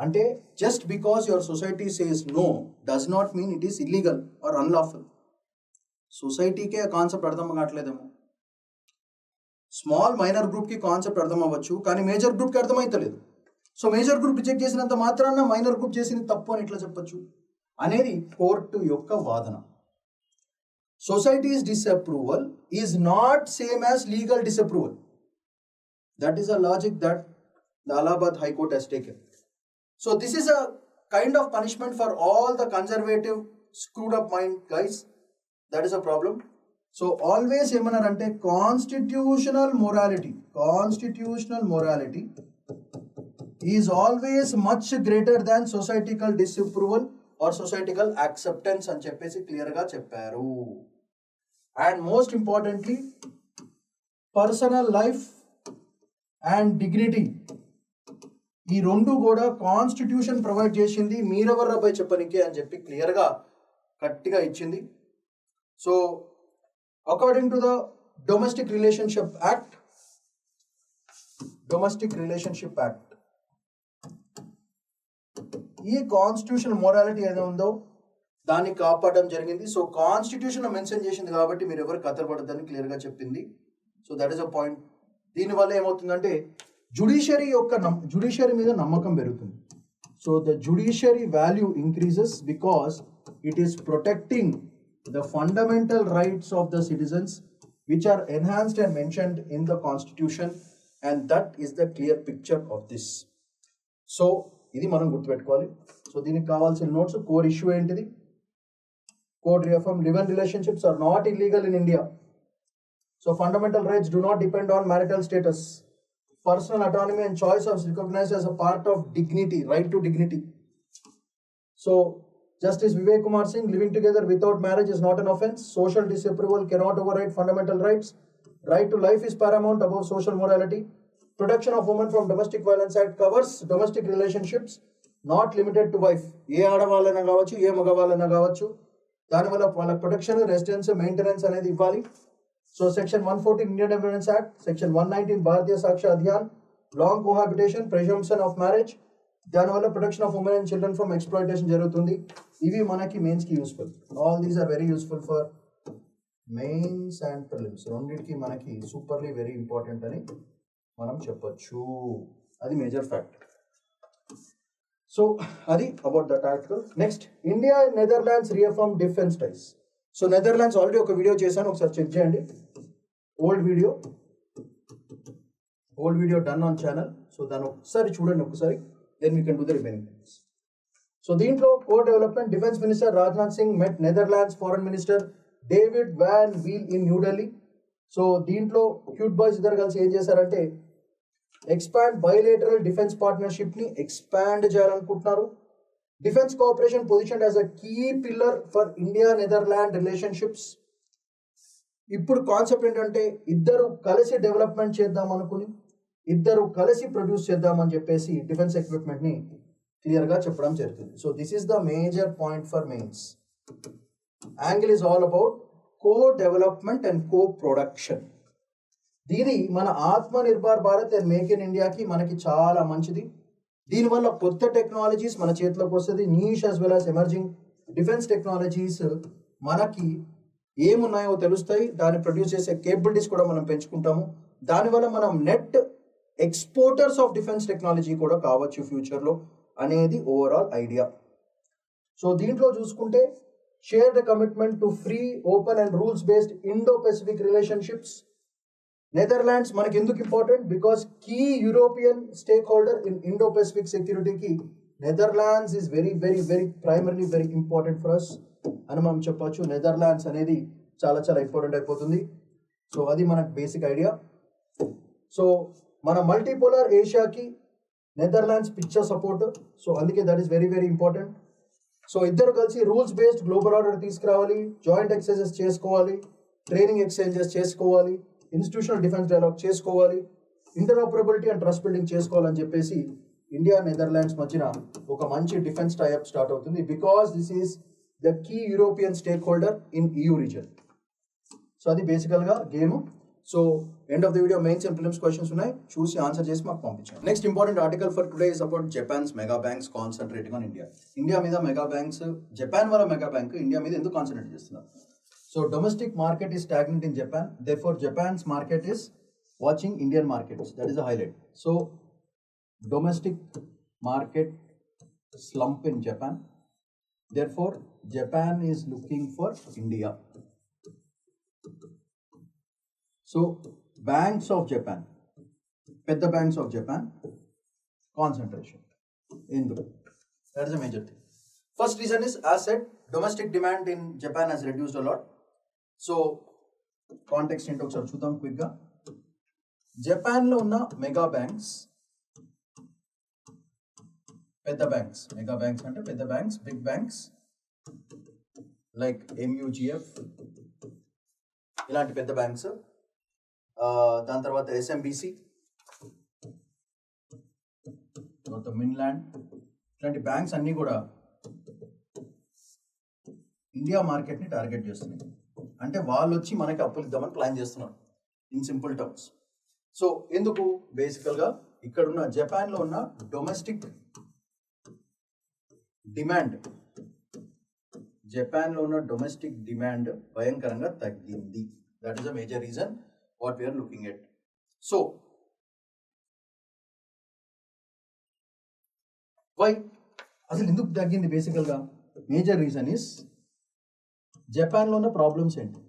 అంటే just because your society says no does not mean it is illegal or unlawful. సొసైటీకే ఆ concept అర్థం కావట్లేదేమో. Small minor గ్రూప్కి కాన్సెప్ట్ అర్థం అవ్వచ్చు, కానీ మేజర్ గ్రూప్కి అర్థమవుతలేదు. సో మేజర్ గ్రూప్ రిజెక్ట్ చేసినంత మాత్రాన మైనర్ గ్రూప్ చేసింది తప్పు అని ఎట్లా చెప్పచ్చు అనేది కోర్టు యొక్క వాదన. Societies disapproval is not same as legal disapproval. That is a logic that the Allahabad High Court has taken. So this is a kind of punishment for all the conservative screwed up mind guys. That is a problem. So always ఏమన్నారంటే constitutional morality is always much greater than societal disapproval or societal acceptance అని చెప్పేసి క్లియర్గా చెప్పారు. And most importantly personal life and dignity, ఈ రెండు కూడా constitution provide చేసింది, మీరెవర్రాపై చెప్పనికే అని చెప్పి క్లియర్గా గట్టిగా ఇచ్చింది. So according to the domestic relationship act ఈ కాన్స్టిట్యూషన్ మొరాలిటీ ఏదో ఉందో దాన్ని కాపాడడం జరిగింది. సో కాన్స్టిట్యూషన్ మెన్షన్ చేసింది కాబట్టి మీరు ఎవరు కథపడద్దని క్లియర్గా చెప్పింది. So that is a point. దీనివల్ల ఏమవుతుందంటే జుడిషియరీ మీద నమ్మకం పెరుగుతుంది. So the judiciary value increases because it is protecting the fundamental rights of the citizens which are enhanced and mentioned in the constitution, and that is the clear picture of this. So ఇది మనం గుర్తుపెట్టుకోవాలి. So దీనికి కావాల్సిన notes, core issue ఏంటిది, court reform, live in relationships are not illegal in India. So fundamental rights do not depend on marital status. Personal autonomy and choice are recognized as a part of dignity, right to dignity. So Justice Vivek Kumar Singh, living together without marriage is not an offense. Social disapproval cannot override fundamental rights. Right to life is paramount above social morality. Protection of women from Domestic Violence Act covers domestic relationships, not limited to wife. ఏ ఆడవాళ్ళైనా కావచ్చు, ఏ మగవాళ్ళైనా కావచ్చు, దానివల్ల వాళ్ళ protection, residence, maintenance అనేది ఇవ్వాలి. So Section 114 Indian Evidence Act, Section 119 Bharatiya Saksha Adhyan, long cohabitation, presumption of marriage, దానివల్ల protection of women and children from exploitation జరుగుతుంది. ఇవి మనకి మెయిన్స్కి useful. All these are very useful for mains and prelims. రెండింటికి మనకి superly very important అని మనం చెప్పచ్చు. అది మేజర్ ఫ్యాక్ట్. సో అది about that article. Next, India and Netherlands reaffirm defence ties. So Netherlands already ఒక వీడియో చేశాను, ఒకసారి చెక్ చేయండి. Old video done on channel. So దాన్ని ఒకసారి చూడండి ఒకసారి, then we can do the remaining things. So దీంట్లో core development, defence minister Rajnath Singh met Netherlands foreign minister David van Weel in New Delhi. So దీంట్లో క్యూట్ బాయ్స్ ఇద్దరు కలిసి ఏం చేశారంటే ఎక్స్పాండ్ బైలేటరల్ డిఫెన్స్ పార్ట్నర్షిప్ని ఎక్స్పాండ్ చేయాలనుకుంటున్నారు. Defence cooperation position as a key pillar for India Netherland relationships. ఇప్పుడు కాన్సెప్ట్ ఏంటంటే ఇద్దరు కలిసి డెవలప్మెంట్ చేద్దాం అనుకుని, ఇద్దరు కలిసి ప్రొడ్యూస్ చేద్దామని చెప్పేసి డిఫెన్స్ ఎక్విప్మెంట్ని క్లియర్గా చెప్పడం జరుగుతుంది. So this is the major point for mains. Angle is all about co development and co production. దీని మన ఆత్మ nirbhar Bharat and make in ఇండియాకి మనకి చాలా మంచిది. దీనివల్ల కొత్త టెక్నాలజీస్ మన చేతిలోకి వస్తుంది. Niche as well as emerging defence technologies మనకి ఏమున్నాయో తెలుస్తాయి. దాన్ని ప్రొడ్యూస్ చేసే కేపబిలిటీస్ కూడా మనం పెంచుకుంటాము. దానివల్ల మనం net exporters of defence technology కూడా కావచ్చు ఫ్యూచర్లో అనేది ఓవరాల్ ఐడియా. సో దీంట్లో చూసుకుంటే share the commitment to free, open and rules based Indo Pacific relationships. Netherlands మనకి ఎందుకు important? Because key European stakeholder in Indo Pacific సెక్యూరిటీకి Netherlands is very very very primarily very important for us అని మనం చెప్పొచ్చు. Netherlands అనేది చాలా చాలా important అయిపోతుంది. సో అది మనకు బేసిక్ ఐడియా. సో మన మల్టీపోలార్ ఏషియాకి నెదర్లాండ్స్ పిక్చర్ సపోర్ట్. సో అందుకే that is very very important. So ఇద్దరు కలిసి రూల్స్ బేస్డ్ గ్లోబల్ ఆర్డర్ తీసుకురావాలి, జాయింట్ ఎక్సర్సైజెస్ చేసుకోవాలి, ట్రైనింగ్ ఎక్స్చేంజెస్ చేసుకోవాలి, ఇన్స్టిట్యూషనల్ డిఫెన్స్ డైలాగ్ చేసుకోవాలి, ఇంటర్ఆపరబిలిటీ అండ్ ట్రస్ట్ బిల్డింగ్ చేసుకోవాలని చెప్పేసి ఇండియా నెదర్లాండ్స్ మధ్యన ఒక మంచి డిఫెన్స్ టైఅప్ స్టార్ట్ అవుతుంది. Because this is the key European stakeholder in EU region. So అది బేసికల్గా game. So end of the video mains and prelims questions ఉన్నాయి, చూసి ఆన్సర్ చేసి మాకు పంపించండి. Next important article for today is about Japan's mega banks concentrating on India. India మీద mega banks, Japan వాళ్ళ mega bank India మీద ఎందుకు concentrate చేస్తున్నారు? So domestic market is stagnant in Japan, therefore Japan's market is watching Indian markets. That is the highlight. So domestic market slump in Japan, therefore Japan is looking for India. So banks of Japan, pedda banks of Japan, concentration indu, that is a major thing. First reason is, as said, domestic demand in Japan has reduced a lot. So context into ఒకసారి చూద్దాం quick గా. Japan లో ఉన్న mega banks, పెద్ద banks, mega banks అంటే పెద్ద banks, big banks like MUGF ఇలాంటి పెద్ద బ్యాంక్స్, దాని తర్వాత SMBC, తర్వాత మిన్లాండ్, ఇలాంటి బ్యాంక్స్ అన్నీ కూడా ఇండియా మార్కెట్ని టార్గెట్ చేస్తున్నాయి. అంటే వాళ్ళు వచ్చి మనకి అప్పులు ఇద్దామని ప్లాన్ చేస్తున్నారు ఇన్ సింపుల్ టర్మ్స్. సో ఎందుకు? బేసికల్గా ఇక్కడున్న జపాన్లో ఉన్న డొమెస్టిక్ డిమాండ్, జపాన్లో ఉన్న డొమెస్టిక్ డిమాండ్ భయంకరంగా తగ్గింది. That is a major reason what we are looking at. So why అసలు ఎందుకు తగ్గింది? బేసికల్గా మేజర్ రీజన్ ఇస్ జపాన్లో ఉన్న ప్రాబ్లమ్స్ ఏంటి?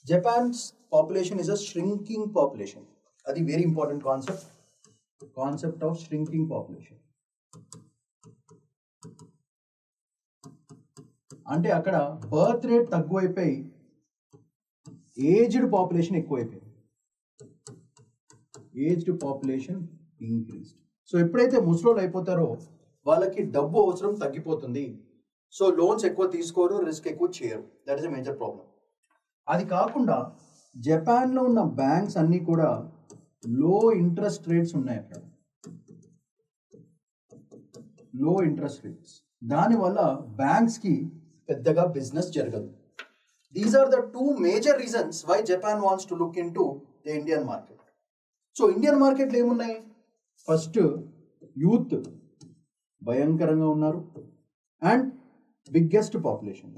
Japan's population is a shrinking population. అది very important concept of shrinking population. అంటే అక్కడ బర్త్ రేట్ తక్కువైపోయి ఏజ్డ్ పాపులేషన్ ఎక్కువైపోయింది, ఏజ్డ్ పాపులేషన్ ఇంక్రీస్డ్. సో ఎప్పుడైతే ముసలోళ్ళు అయిపోతారో వాళ్ళకి డబ్బు అవసరం తగ్గిపోతుంది. సో లోన్స్ ఎక్కువ తీసుకోరు, రిస్క్ ఎక్కువ చేయరు. That is a major problem. అది కాకుండా జపాన్లో ఉన్న బ్యాంక్స్ అన్నీ కూడా లో ఇంట్రెస్ట్ రేట్స్ ఉన్నాయి. అక్కడ లో ఇంట్రెస్ట్ రేట్స్, దానివల్ల బ్యాంక్స్కి పెద్దగా బిజినెస్ జరగదు. These are the two major reasons why Japan wants to look into the Indian market. So Indian మార్కెట్లో ఏమున్నాయి? ఫస్ట్ యూత్ భయంకరంగా ఉన్నారు and biggest population.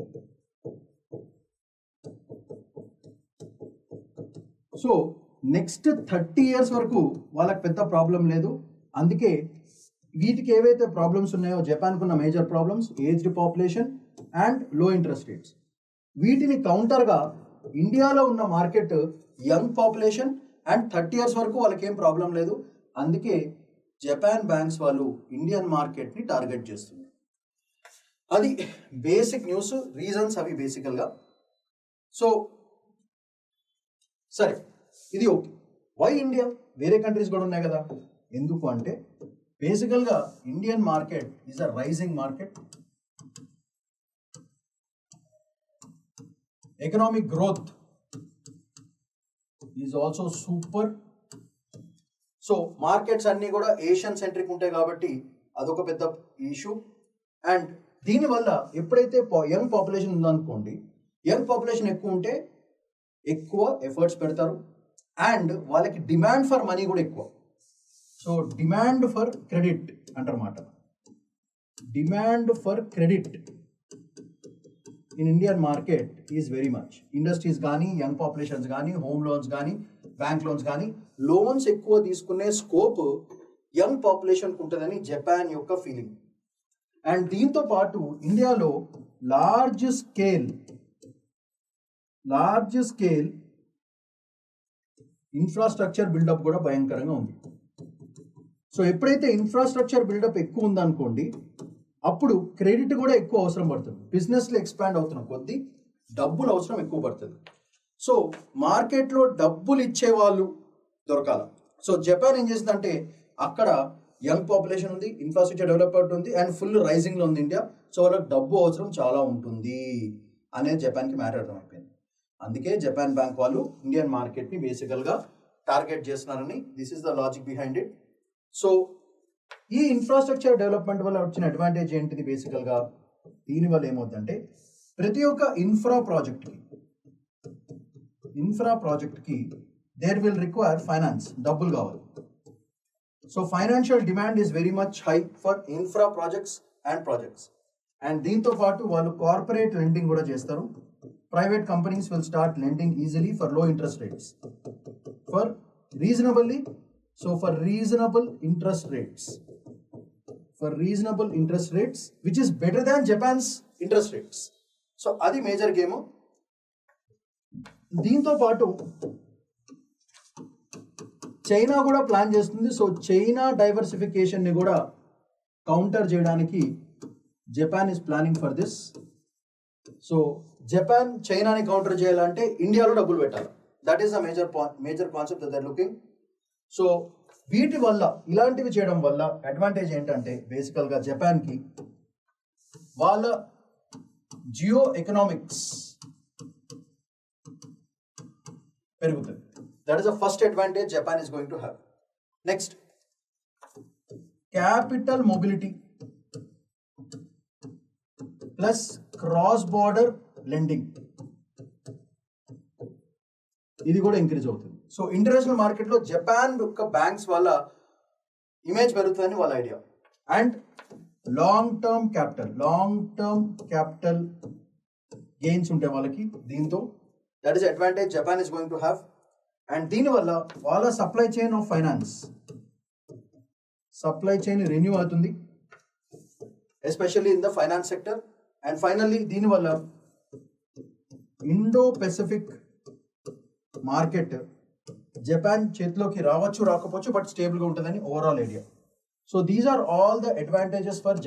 So next 30 years వరకు వాళ్ళకి పెద్ద ప్రాబ్లం లేదు. అందుకే వీటికి ఏవైతే ప్రాబ్లమ్స్ ఉన్నాయో, జపాన్కు ఉన్న major problems aged population and లో ఇంట్రెస్ట్ రేట్స్, వీటిని కౌంటర్గా ఇండియాలో ఉన్న market young population and 30 years వరకు వాళ్ళకి ఏం ప్రాబ్లం లేదు. అందుకే జపాన్ బ్యాంక్స్ వాళ్ళు ఇండియన్ మార్కెట్ని టార్గెట్ చేస్తున్నారు. అది బేసిక్ న్యూస్, రీజన్స్ అవి బేసికల్గా. సో సరే, ఇది ఓకే. Why India? వేరే కంట్రీస్ కూడా ఉన్నాయి కదా. ఎందుకు అంటే బేసికల్గా Indian market is a rising market, economic growth is also super. So markets అన్నీ కూడా ఏషియన్ సెంట్రిక్ ఉంటాయి కాబట్టి అదొక పెద్ద ఇష్యూ. అండ్ దీనివల్ల ఎప్పుడైతే యంగ్ పాపులేషన్ ఉందనుకోండి, యంగ్ పాపులేషన్ ఎక్కువ ఉంటే ఎక్కువ ఎఫర్ట్స్ పెడతారు అండ్ వాళ్ళకి డిమాండ్ ఫర్ మనీ కూడా ఎక్కువ. సో డిమాండ్ ఫర్ క్రెడిట్ అంటారన్నమాట. Demand for credit in Indian market is very much. Industries కానీ, యంగ్ పాపులేషన్స్ కానీ, హోమ్ లోన్స్ కానీ, బ్యాంక్ లోన్స్ కానీ, లోన్స్ ఎక్కువ తీసుకునే స్కోప్ యంగ్ పాపులేషన్కి ఉంటుందని జపాన్ యొక్క ఫీలింగ్. అండ్ దీంతో పాటు ఇండియాలో లార్జ్ స్కేల్ ఇన్ఫ్రాస్ట్రక్చర్ బిల్డప్ కూడా భయంకరంగా ఉంది. సో ఎప్పుడైతే ఇన్ఫ్రాస్ట్రక్చర్ బిల్డప్ ఎక్కువ ఉందనుకోండి, అప్పుడు క్రెడిట్ కూడా ఎక్కువ అవసరం పడుతుంది. బిజినెస్లో ఎక్స్పాండ్ అవుతున్న కొద్దీ డబ్బులు అవసరం ఎక్కువ పడుతుంది. సో మార్కెట్లో డబ్బులు ఇచ్చే వాళ్ళు దొరకాల. సో జపాన్ ఏం చేసిందంటే అక్కడ యంగ్ పాపులేషన్ ఉంది, ఇన్ఫ్రాస్ట్రక్చర్ డెవలప్మెంట్ ఉంది అండ్ ఫుల్ రైజింగ్లో ఉంది ఇండియా. సో వాళ్ళకి డబ్బు అవసరం చాలా ఉంటుంది అనేది జపాన్కి మ్యాటర్ అర్థమైపోయింది. అందుకే జపాన్ బ్యాంక్ వాళ్ళు ఇండియన్ మార్కెట్ని బేసికల్గా టార్గెట్ చేస్తున్నారని, this is the logic behind it. So ఈ ఇన్ఫ్రాస్ట్రక్చర్ డెవలప్మెంట్ వల్ల వచ్చిన అడ్వాంటేజ్ ఏంటిది? బేసికల్గా దీనివల్ల ఏమవుతుందంటే ప్రతి ఒక్క ఇన్ఫ్రా ప్రాజెక్ట్కి దేర్ విల్ రిక్వైర్ ఫైనాన్స్, డబ్బులు కావాలి. So financial demand is very much high for infra projects and దీంతో పాటు వాళ్ళు కార్పొరేట్ లెండింగ్ కూడా చేస్తారు. Private companies will start lending easily for low interest rates, for reasonable interest rates which is better than Japan's interest rates. So అది major game. దీంతో పాటు China కూడా plan చేస్తుంది. సో చైనా డైవర్సిఫికేషన్ని కూడా కౌంటర్ చేయడానికి Japan is planning for this. So Japan చైనాని counter చేయాలంటే ఇండియాలో డబ్బులు పెట్టాలి. That is the major concept that they are looking. So వీటి వల్ల, ఇలాంటివి చేయడం వల్ల అడ్వాంటేజ్ ఏంటంటే బేసికల్గా జపాన్కి వాళ్ళ జియో ఎకనామిక్స్ పెరుగుతుంది. That is the first advantage Japan is going to have. Next, capital mobility plus cross-border lending. ఇది కూడా ఇంక్రీజ్ అవుతుంది. సో ఇంటర్నేషనల్ మార్కెట్లో జపాన్ యొక్క బ్యాంక్స్ వల్ల ఇమేజ్ పెరుగుతుందని వాళ్ళ ఐడియా. And long term capital gains ఉంటాయి వాళ్ళకి దీంతో. That is advantage Japan is going to have. And దీనివల్ల వాళ్ళ సప్లై చైన్ రెన్యూ అవుతుంది, especially in the finance sector. And finally దీనివల్ల ఇండో పెసిఫిక్ మార్కెట్ జపాన్ చేతిలోకి రాకపోవచ్చు, బట్ స్టేబుల్గా ఉంటుందని overall idea. So these are all the advantages for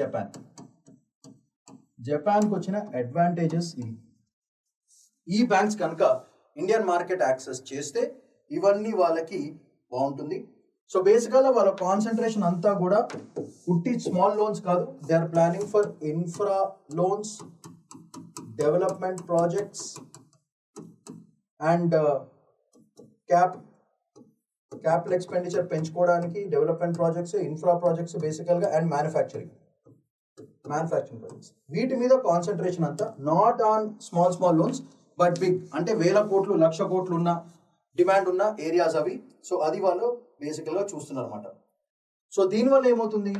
జపాన్కి వచ్చిన అడ్వాంటేజెస్ ఇవి. ఈ బ్యాంక్స్ కనుక ఇండియన్ మార్కెట్ యాక్సెస్ చేస్తే ఇవన్నీ వాళ్ళకి బాగుంటుంది. సో బేసికల్గా వాళ్ళ కాన్సన్ట్రేషన్ అంతా కూడా ఉట్టి స్మాల్ లోన్స్ కాదు, they are planning for infra loans, development projects and capital expenditure పెంచుకోవడానికి డెవలప్మెంట్ ప్రాజెక్ట్స్, ఇన్ఫ్రా ప్రాజెక్ట్స్ బేసికల్గా అండ్ మ్యానుఫ్యాక్చరింగ్ ప్రాజెక్ట్స్. వీటి మీద కాన్సన్ట్రేషన్ అంతా, not on small loans but big, అంటే 1000 కోట్లు 1,00,000 కోట్లు ఉన్న డిమాండ్ ఉన్న ఏరియాస్ అవి. సో అది వాళ్ళు బేసికల్గా చూస్తున్నారు అనమాట. సో దీనివల్ల ఏమవుతుంది,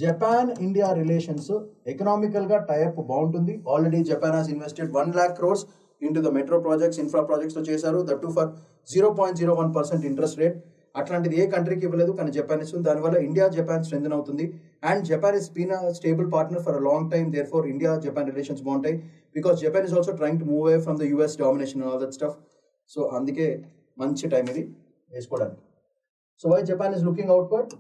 జపాన్ ఇండియా రిలేషన్స్ ఎకనామికల్గా టైప్ బాగుంటుంది. Already Japan has invested 1 lakh crores into the metro projects, infra ప్రాజెక్ట్స్తో చేశారు. That too for 0.01% interest rate. అట్లాంటిది ఏ కంట్రీకి ఇవ్వలేదు, కానీ జపాన్ ఇస్తుంది. దానివల్ల ఇండియా జపాన్ స్ట్రెంథెన్ అవుతుంది. And Japan is been a stable partner for a long time. Therefore India Japan relations బాగుంటాయి, because Japan is also trying to move away from the US domination and all that stuff. So అందుకే మంచి time ఇది వేసుకోవడానికి. So why Japan is looking outward?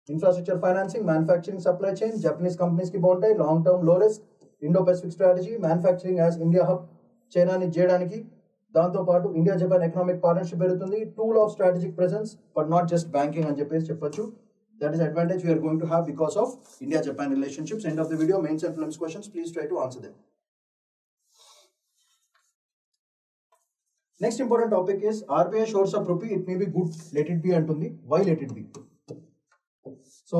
Infrastructure financing, manufacturing, supply chain Japanese కంపెనీస్కి బాగుంటాయి. Long term low risk, Indo Pacific strategy, manufacturing as India hub, చైనాని చేయడానికి. దాంతోపాటు India Japan economic partnership పెరుగుతుంది. Tool of strategic presence, but not just banking అని చెప్పొచ్చు. That is advantage we are going to have because of India Japan relationships. End of the video, mains and prelims questions. Please try to answer them. Next important topic is RBI shores up rupee. It may be good, let it be అంటుంది. Why let it be? So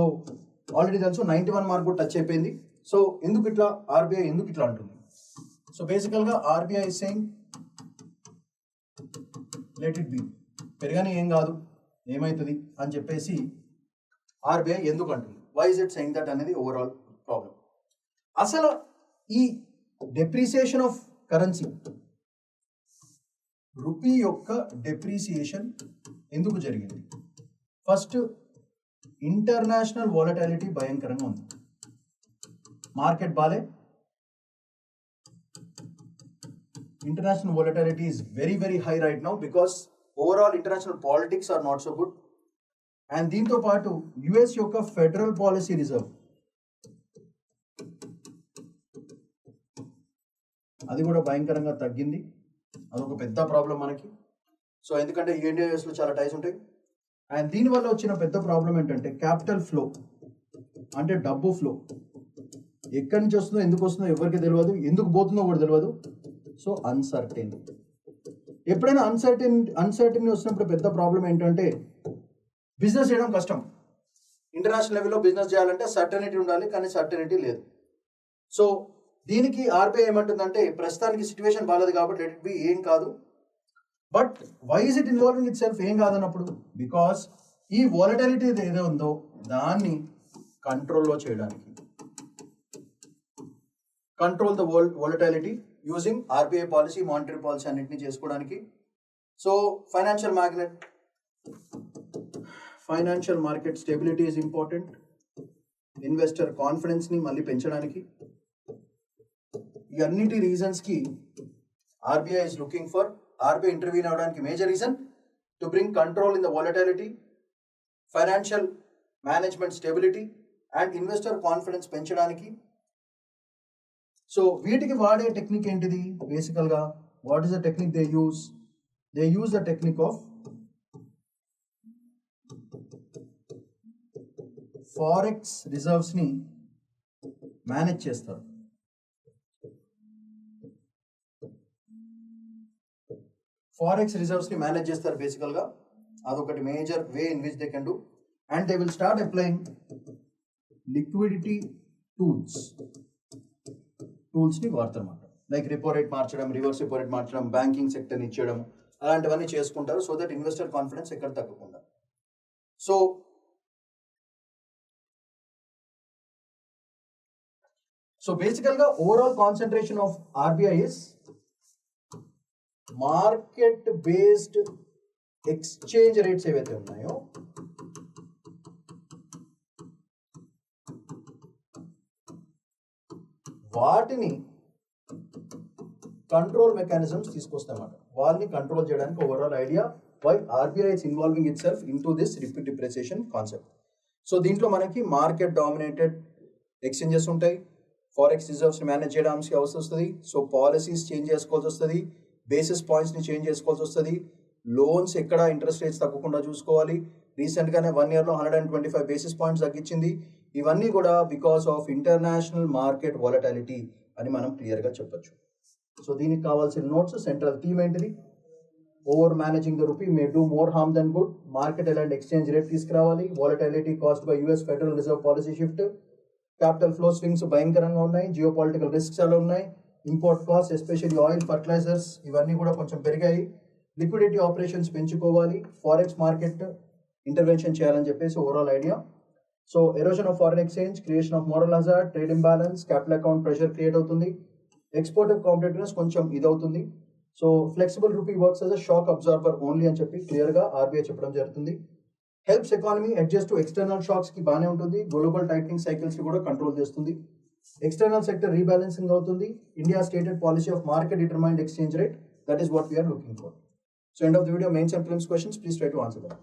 already తెలుసు 91 mark కూడా touch అయిపోయింది. So ఎందుకు ఇట్లా RBI ఎందుకు ఇట్లా అంటుంది? So బేసికల్గా RBI saying let it be, పెరగని ఏం కాదు, ఏమవుతుంది అని చెప్పేసి ఆర్బీఐ ఎందుకు అంటుంది? Why is it saying that అనేది ఓవరాల్ ప్రాబ్లం. అసలు ఈ డెప్రిసియేషన్ ఆఫ్ కరెన్సీ, రూపీ యొక్క డెప్రిసియేషన్ ఎందుకు జరిగింది? ఫస్ట్, ఇంటర్నేషనల్ వాలటాలిటీ భయంకరంగా ఉంది. మార్కెట్ బాలే, international volatility is very very high right now because overall international politics are not so good. And దీంతో పాటు యుఎస్ యొక్క ఫెడరల్ పాలసీ రిజర్వ్ అది కూడా భయంకరంగా తగ్గింది. అదొక పెద్ద ప్రాబ్లం మనకి. సో ఎందుకంటే ఇండియా యూఎస్లో చాలా టైస్ ఉంటాయి. అండ్ దీనివల్ల వచ్చిన పెద్ద ప్రాబ్లం ఏంటంటే క్యాపిటల్ ఫ్లో, అంటే డబ్బు ఫ్లో ఎక్కడి నుంచి వస్తుందో, ఎందుకు వస్తుందో ఎవరికి తెలియదు, ఎందుకు పోతుందో కూడా తెలియదు. So uncertain. ఎప్పుడైనా అన్సర్టెన్ వచ్చినప్పుడు పెద్ద ప్రాబ్లం ఏంటంటే బిజినెస్ చేయడం కష్టం. ఇంటర్నేషనల్ లెవెల్లో బిజినెస్ చేయాలంటే సర్టనిటీ ఉండాలి, కానీ సర్టనిటీ లేదు. సో దీనికి ఆర్బీఐ ఏమంటుందంటే ప్రస్తుతానికి సిచ్యువేషన్ బాగాలేదు కాబట్టి లెట్ ఇట్ బి, ఏం కాదు. But why is it involving itself? ఏం కాదన్నప్పుడు బికాస్ ఈ వాలటిలిటీ ఏదో ఉందో దాన్ని కంట్రోల్లో చేయడానికి, control the volatility using RBI policy, monetary policy అన్నింటినీ చేసుకోవడానికి. So financial market stability is important. Investor కాన్ఫిడెన్స్ని మళ్ళీ పెంచడానికి, ఈ అన్నిటి రీజన్స్కి RBI is looking for, RBI intervene అవడానికి major reason to bring control in the volatility, financial management stability and investor confidence పెంచడానికి. సో వీటికి వాడే టెక్నిక్ ఏంటిది? బేసికల్గా what is the technique they use? They use the technique of forex రిజర్వ్స్ని manage చేస్తారు. Forex రిజర్వ్స్ని manage చేస్తారు బేసికల్గా. అదొకటి major way in which they can do. And they will start applying liquidity టూల్స్ని వాడతారన్నమాట. లైక్ రిపో రేట్ మార్చడం, reverse repo rate మార్చడం, బ్యాంకింగ్ సెక్టర్ని ఇచ్చేయడం, అలాంటివన్నీ చేసుకుంటారు. సో దట్ ఇన్వెస్టర్ కాన్ఫిడెన్స్ ఎక్కడ తగ్గకుండా. సో బేసికల్గా overall concentration of RBI is market based exchange rates ఏవైతే ఉన్నాయో వాటిని కంట్రోల్ మెకానిజమ్స్ తీసుకొస్తామన్నమాట. వాళ్ళని కంట్రోల్ చేయడానికి overall idea why RBI is involving itself into this repeat depreciation concept. So దీంట్లో మనకి మార్కెట్ డామినేటెడ్ ఎక్స్చేంజెస్ ఉంటాయి, ఫారెక్స్ రిజర్వ్స్ మేనేజ్ చేయడానికి అవసరం వస్తుంది. సో పాలసీస్ చేంజ్ చేసుకోవాల్సి వస్తుంది, బేసిస్ పాయింట్స్ని చేంజ్ చేసుకోవాల్సి వస్తుంది, లోన్స్ ఎక్కడ ఇంట్రెస్ట్ రేట్స్ తగ్గకుండా చూసుకోవాలి. రీసెంట్గానే 1 yearలో 125 బేసిస్ పాయింట్స్ తగ్గించింది. ఇవన్నీ కూడా because of international market volatility అని మనం క్లియర్గా చెప్పొచ్చు. సో దీనికి కావాల్సిన నోట్స్, సెంట్రల్ థీమ్ ఏంటిది? Over managing the rupee may do more harm than good. Market ఎలాంటి ఎక్స్చేంజ్ రేట్ తీసుకురావాలి, volatility caused by US Federal Reserve policy shift, capital flow swings భయంకరంగా ఉన్నాయి, జియో పొలిటికల్ రిస్క్స్ చాలా ఉన్నాయి, import cost especially oil, fertilisers ఇవన్నీ కూడా కొంచెం పెరిగాయి, లిక్విడిటీ ఆపరేషన్స్ పెంచుకోవాలి, ఫారెక్స్ మార్కెట్ ఇంటర్వెన్షన్ చేయాలని చెప్పేసి overall idea. So erosion of foreign exchange, creation of moral hazard, trade imbalance, capital account pressure create అవుతుంది, ఎక్స్పోర్ట్ కాంపిటేటివ్నెస్ కొంచెం ఇదవుతుంది. So flexible rupee works as a shock absorber only అని చెప్పి క్లియర్గా RBI చెప్పడం జరుగుతుంది. Helps economy adjust to external షాక్స్కి బాగానే ఉంటుంది, గ్లోబల్ టైటింగ్ సైకిల్స్ని కూడా కంట్రోల్ చేస్తుంది, ఎక్స్టర్నల్ సెక్టర్ రీబ్యాలెన్సింగ్ అవుతుంది, India stated policy of market determined exchange rate, that is what we are looking for. So end of the video, mains and prelims questions, please try to answer them.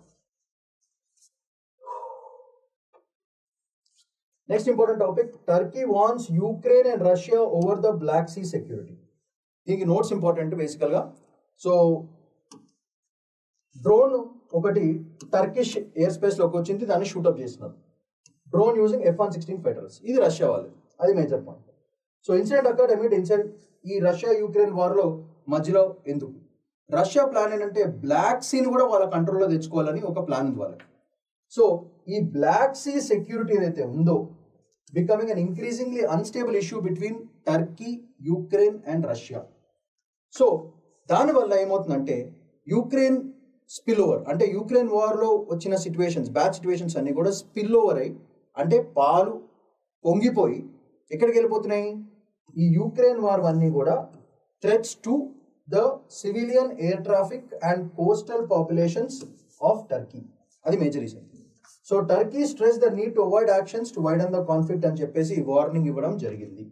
Next important topic, Turkey wants Ukraine and Russia over the Black Sea security. దీనికి notes important బేసికల్గా. So drone ఒకటి Turkish air స్పేస్లోకి వచ్చింది, దాన్ని shoot up చేస్తున్నారు. Drone using F-116 fighters, ఇది Russia వాళ్ళు, అది major point. So incident occurred amid ఈ రష్యా యూక్రెయిన్ వార్లో మధ్యలో ఎందుకు? రష్యా ప్లాన్ ఏంటంటే బ్లాక్ సీని కూడా వాళ్ళ కంట్రోల్లో తెచ్చుకోవాలని ఒక ప్లాన్ ఉంది వాళ్ళకి. సో ఈ బ్లాక్ సీ సెక్యూరిటీ ఏదైతే ఉందో becoming an increasingly unstable issue between Turkey, Ukraine and Russia. So దానివల్ల ఏమవుతుందంటే యుక్రెయిన్ స్పిల్ ఓవర్, అంటే యుక్రెయిన్ వార్లో వచ్చిన సిచ్యువేషన్స్, బ్యాడ్ సిచ్యువేషన్స్ అన్నీ కూడా స్పిల్ ఓవర్ అయ్యి, అంటే పాలు పొంగిపోయి ఎక్కడికి వెళ్ళిపోతున్నాయి? ఈ యుక్రెయిన్ వార్ అన్నీ కూడా threats to the civilian air traffic and coastal populations of Turkey. అది major reason. So Turkey stress the need to avoid actions to widen the conflict అని చెప్పేసి వార్నింగ్ ఇవ్వడం జరిగింది.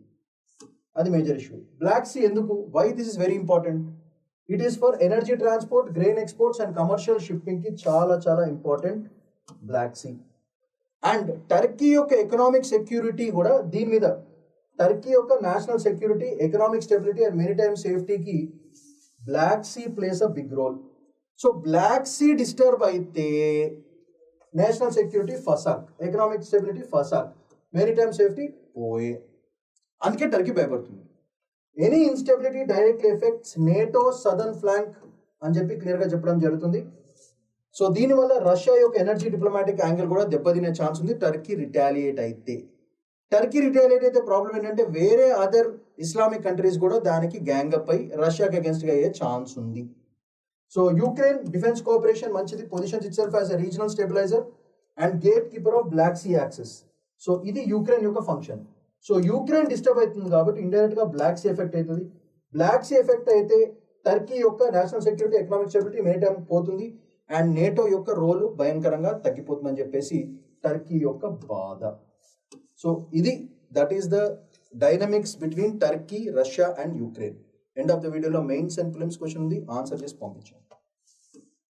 అది మేజర్ ఇష్యూ. బ్లాక్ సీ ఎందుకు? Why this is very important? It is for energy transport, grain exports and commercial షిప్పింగ్కి చాలా చాలా important Black Sea. And Turkey యొక్క ఎకనామిక్ సెక్యూరిటీ కూడా దీని మీద, టర్కీ యొక్క national security, economic stability and maritime సేఫ్టీకి Black Sea plays a big role. So Black Sea disturb అయితే నేషనల్ సెక్యూరిటీ ఫసాక్, ఎకనామిక్ స్టెబిలిటీ ఫసాక్, మెరిటైమ్ సేఫ్టీ పోయే. అందుకే టర్కీ భయపడుతుంది. Any instability directly affects NATO southern flank అని చెప్పి క్లియర్గా చెప్పడం జరుగుతుంది. సో దీనివల్ల రష్యా యొక్క ఎనర్జీ డిప్లొమాటిక్ యాంగిల్ కూడా దెబ్బతినే ఛాన్స్ ఉంది టర్కీ రిటాలియేట్ అయితే. ప్రాబ్లం ఏంటంటే వేరే అదర్ ఇస్లామిక్ కంట్రీస్ కూడా దానికి గ్యాంగ్ అప్ అయి రష్యాకి అగేన్స్ట్గా అయ్యే ఛాన్స్ ఉంది. సో యూక్రెయిన్ డిఫెన్స్ కోఆపరేషన్ మంచిది, positions itself as a regional stabiliser and gatekeeper of Black Sea access. So ఇది యూక్రెయిన్ యొక్క ఫంక్షన్. సో యూక్రెయిన్ డిస్టర్బ్ అవుతుంది కాబట్టి ఇండైరెక్ట్ గా బ్లాక్ సీ ఎఫెక్ట్ అవుతుంది. బ్లాక్ సీ ఎఫెక్ట్ అయితే Turkey యొక్క national security, economic stability maritime పోతుంది and NATO యొక్క రోల్ భయంకరంగా తగ్గిపోతుందని చెప్పేసి టర్కీ యొక్క బాధ. సో ఇది that is the dynamics between Turkey, Russia and Ukraine. End of the వీడియోలో మెయిన్స్ అండ్ ప్రిలిమ్స్ క్వశ్చన్ ఉంది, ఆన్సర్ చేసి పంపించాను.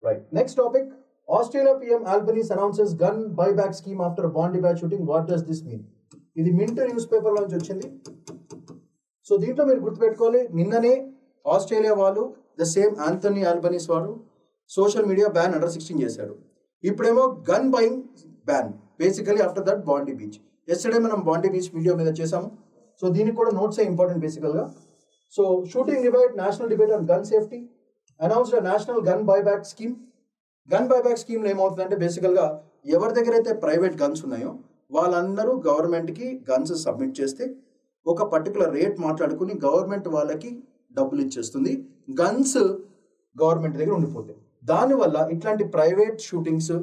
Right, next topic. Australia PM Albanese announces gun buyback scheme after Bondi Beach shooting. What does this mean? ఇది Mint news paper నుంచి వచ్చింది. So దీంట్లో మీరు గుర్తుపెట్టుకోవాలి, నిన్ననే ఆస్ట్రేలియా వాళ్ళు ద సేమ్ ఆంథనీ ఆల్బనీస్ వారు సోషల్ మీడియా బ్యాన్ అండర్ 16 చేశాడు. ఇప్పుడేమో gun buying ban, basically after that Bondi Beach. Yesterday మనం బాండీ బీచ్ వీడియో మీద చేసాము. సో దీనికి కూడా నోట్స్ ఇంపార్టెంట్ బేసికల్గా. So shooting divide national debate on gun safety, announced national gun buyback scheme. Gun buyback స్కీమ్లో ఏమవుతుందంటే బేసికల్గా ఎవరి దగ్గర అయితే ప్రైవేట్ గన్స్ ఉన్నాయో వాళ్ళందరూ గవర్నమెంట్కి గన్స్ సబ్మిట్ చేస్తే ఒక పర్టికులర్ రేట్ మాట్లాడుకుని గవర్నమెంట్ వాళ్ళకి డబ్బులు ఇచ్చేస్తుంది, గన్స్ గవర్నమెంట్ దగ్గర ఉండిపోతాయి. దానివల్ల ఇట్లాంటి ప్రైవేట్ షూటింగ్స్,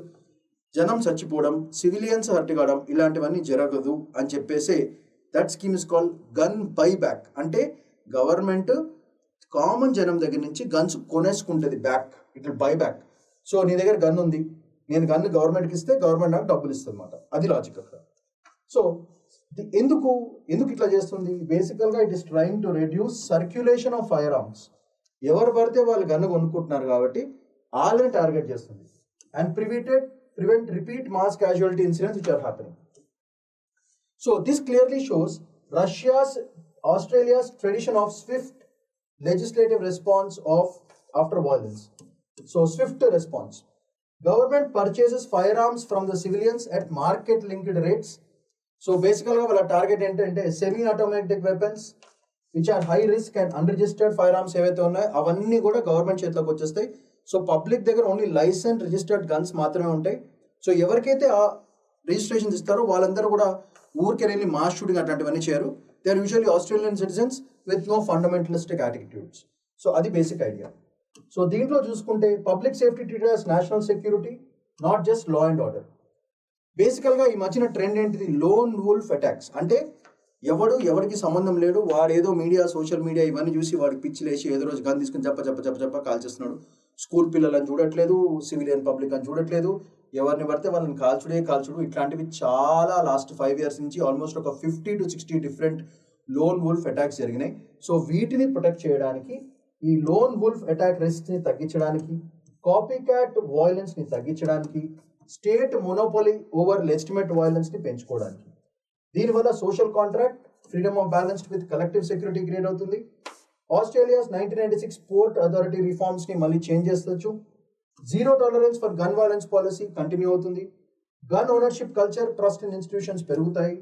జనం చచ్చిపోవడం, సివిలియన్స్ హర్ట్ కావడం ఇలాంటివన్నీ జరగదు అని చెప్పేసి that scheme is called gun buyback. అంటే గవర్నమెంట్ కామన్ జనం దగ్గర నుంచి గన్స్ కొనేసుకుంటుంది బ్యాక్, ఇట్లా బైబ్యాక్. సో నీ దగ్గర గన్ ఉంది, నేను గన్ గవర్నమెంట్కి ఇస్తే గవర్నమెంట్ నాకు డబ్బులు ఇస్తుంది అనమాట. అది లాజిక్ అక్కడ. సో ఎందుకు ఇట్లా చేస్తుంది? బేసికల్గా it is trying to reduce circulation of fire arms. ఎవరు పడితే వాళ్ళు గన్ను కొనుక్కుంటున్నారు కాబట్టి వాళ్ళని టార్గెట్ చేస్తుంది and prevent repeat mass casualty incidents which are happening. So this clearly shows Australia's tradition of swift legislative response after violence. So swift response. Government purchases firearms from the civilians at market linked rates. So basically వాళ్ళ target ఏంటంటే semi automatic weapons which are high risk and unregistered firearms ఏవైతే ఉన్నాయో అవన్నీ కూడా government చేతిలోకి వచ్చేస్తాయి. So public దగ్గర only licence registered guns మాత్రమే ఉంటాయి. సో ఎవరికైతే ఆ రిజిస్ట్రేషన్స్ ఇస్తారో వాళ్ళందరూ కూడా ఊరికే వెళ్ళి మాస్ షూటింగ్ అట్లాంటివన్నీ చేయరు. They are usually Australian citizens with no fundamentalistic attitudes. So అది బేసిక్ ఐడియా. సో దీంట్లో చూసుకుంటే public safety treated as national security, not just law and order. బేసికల్గా ఈ మధ్యన ట్రెండ్ ఏంటిది? Lone wolf attacks. అంటే ఎవరికి సంబంధం లేడు, వాడు ఏదో మీడియా, సోషల్ మీడియా ఇవన్నీ చూసి వాడికి పిచ్చి లేచి ఏదో రోజు గన్ తీసుకుని చెప్ప కాల్ చేస్తున్నాడు. స్కూల్ పిల్లలని చూడట్లేదు, సివిలియన్ పబ్లిక్ అని చూడట్లేదు, ఎవరిని పడితే వాళ్ళని కాల్చుడు. ఇట్లాంటివి చాలా లాస్ట్ 5 years నుంచి ఆల్మోస్ట్ ఒక 50 to 60 different loan wolf attacks జరిగినాయి. సో వీటిని ప్రొటెక్ట్ చేయడానికి, ఈ లోన్ వూల్ఫ్ అటాక్ రిస్క్ని తగ్గించడానికి, కాపీ క్యాట్ వాయిలెన్స్ని తగ్గించడానికి, స్టేట్ మొనోపోలీ ఓవర్ లెజిటిమేట్ వాయిలెన్స్ని పెంచుకోవడానికి. దీనివల్ల social contract, freedom of balanced with collective security create అవుతుంది. ఆస్ట్రేలియాస్ 1996 పోర్ట్ అథారిటీ రిఫార్మ్స్ని మళ్ళీ చేంజ్ చేస్తచ్చు. Zero tolerance for gun violence policy continue అవుతుంది. Gun ownership culture, trust in institutions పెరుగుతాయి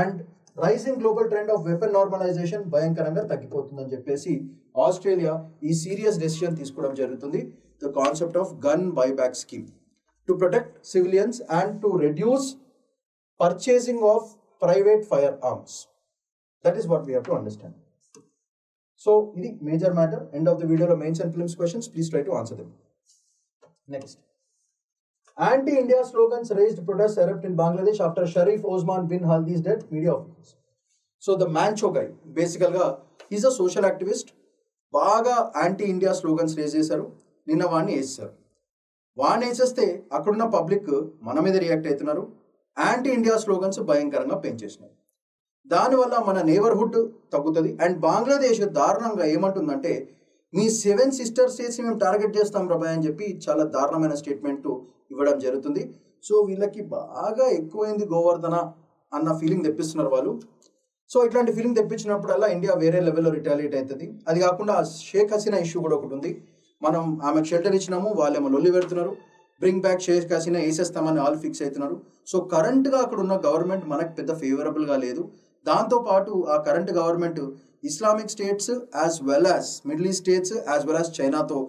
and rising global trend of weapon normalisation భయంకరంగా తగ్గిపోతుందని చెప్పేసి Australia ఈ సీరియస్ డెసిషన్ తీసుకోవడం జరుగుతుంది. The concept of gun buyback scheme to protect civilians and to reduce purchasing of private firearms. That is what we have to understand. So, this major matter. End of the video, mains and prelims questions. Please try to answer them. Next. Anti-India slogans raised protests erupt in Bangladesh after Sharif Osman bin Haldi's death. Media officials. So, the Mancho guy, basically, he's a social activist. బాగా anti-India slogans raise చేశారు. నిన్న వాడిని వేసేసారు. వాడిని వేసేస్తే అక్కడున్న public మన మీద రియాక్ట్ అవుతున్నారు. యాంటీ-ఇండియా స్లోగన్స్ భయంకరంగా పెంచేసినాయి. దానివల్ల మన నేబర్హుడ్ తగ్గుతుంది. అండ్ బంగ్లాదేశ్ దారుణంగా ఏమంటుందంటే, మీ 7 sisters చేసి మేము టార్గెట్ చేస్తాం ప్రభాయ్ అని చెప్పి చాలా దారుణమైన స్టేట్మెంట్ ఇవ్వడం జరుగుతుంది. సో వీళ్ళకి బాగా ఎక్కువైంది గోవర్ధన అన్న ఫీలింగ్ తెప్పిస్తున్నారు వాళ్ళు. సో ఇట్లాంటి ఫీలింగ్ తెప్పించినప్పుడల్లా ఇండియా వేరే లెవెల్లో రిటాలియేట్ అవుతుంది. అది కాకుండా షేక్ హసీనా ఇష్యూ కూడా ఒకటి ఉంది. మనం ఆమెకు షెల్టర్ ఇచ్చినాము, వాళ్ళేమో లొల్లి పెడుతున్నారు. బ్రింగ్ బ్యాక్ షేక్ హసీనా వేసేస్తామని వాళ్ళు ఫిక్స్ అవుతున్నారు. సో కరెంట్గా అక్కడ ఉన్న గవర్నమెంట్ మనకు పెద్ద ఫేవరబుల్గా లేదు. దాంతోపాటు ఆ current government Islamic states as well as middle east states as well as చైనాతో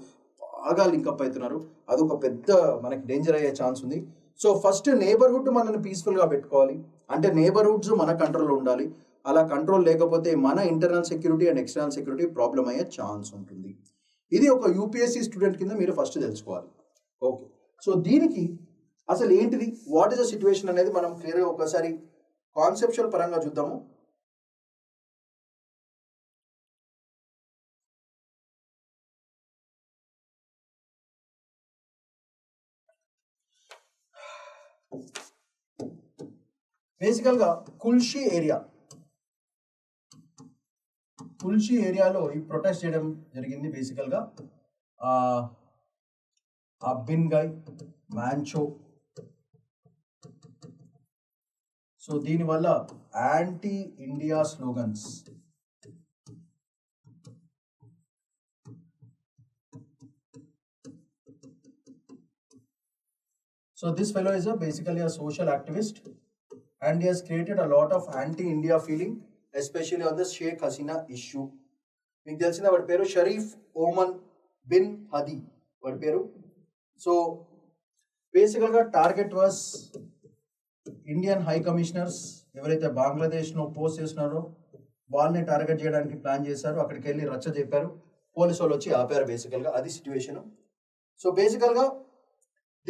బాగా లింకప్ అవుతున్నారు. అదొక పెద్ద మనకి డేంజర్ అయ్యే ఛాన్స్ ఉంది. సో ఫస్ట్ నేబర్హుడ్ మనల్ని పీస్ఫుల్గా పెట్టుకోవాలి, అంటే నేబర్హుడ్స్ మన కంట్రోల్లో ఉండాలి. అలా కంట్రోల్ లేకపోతే మన internal security and external security problem అయ్యే ఛాన్స్ ఉంటుంది. ఇది ఒక యూపీఎస్సీ స్టూడెంట్ కింద మీరు ఫస్ట్ తెలుసుకోవాలి. ఓకే, సో దీనికి అసలు ఏంటిది, వాట్ ఇస్ ద సిచ్యువేషన్ అనేది మనం క్లియర్గా ఒకసారి కాన్సెప్చువల్ పరంగా చూద్దాము. బేసికల్గా కుల్షి ఏరియాలో ఈ ప్రొటెస్ట్ చేయడం జరిగింది. బేసికల్గా అబ్బిన్గాయ్, మ్యాంచో. సో దీనివల్ల anti India slogans, so this fellow is basically a social activist and he has created a lot of anti-India feeling, especially on the Sheikh Hasina issue. మీకు తెలిసిన వాడి పేరు షరీఫ్ ఓమన్ బిన్ హదీ వాడి పేరు. సో బేసికల్గా target was Indian high commissioners, ఎవరైతే బంగ్లాదేశ్లో post చేస్తున్నారో వాళ్ళని టార్గెట్ చేయడానికి ప్లాన్ చేశారు. అక్కడికి వెళ్ళి రచ్చ చెప్పారు, పోలీసు వాళ్ళు వచ్చి ఆపారు. బేసికల్గా అది సిచ్యువేషన్. సో బేసికల్గా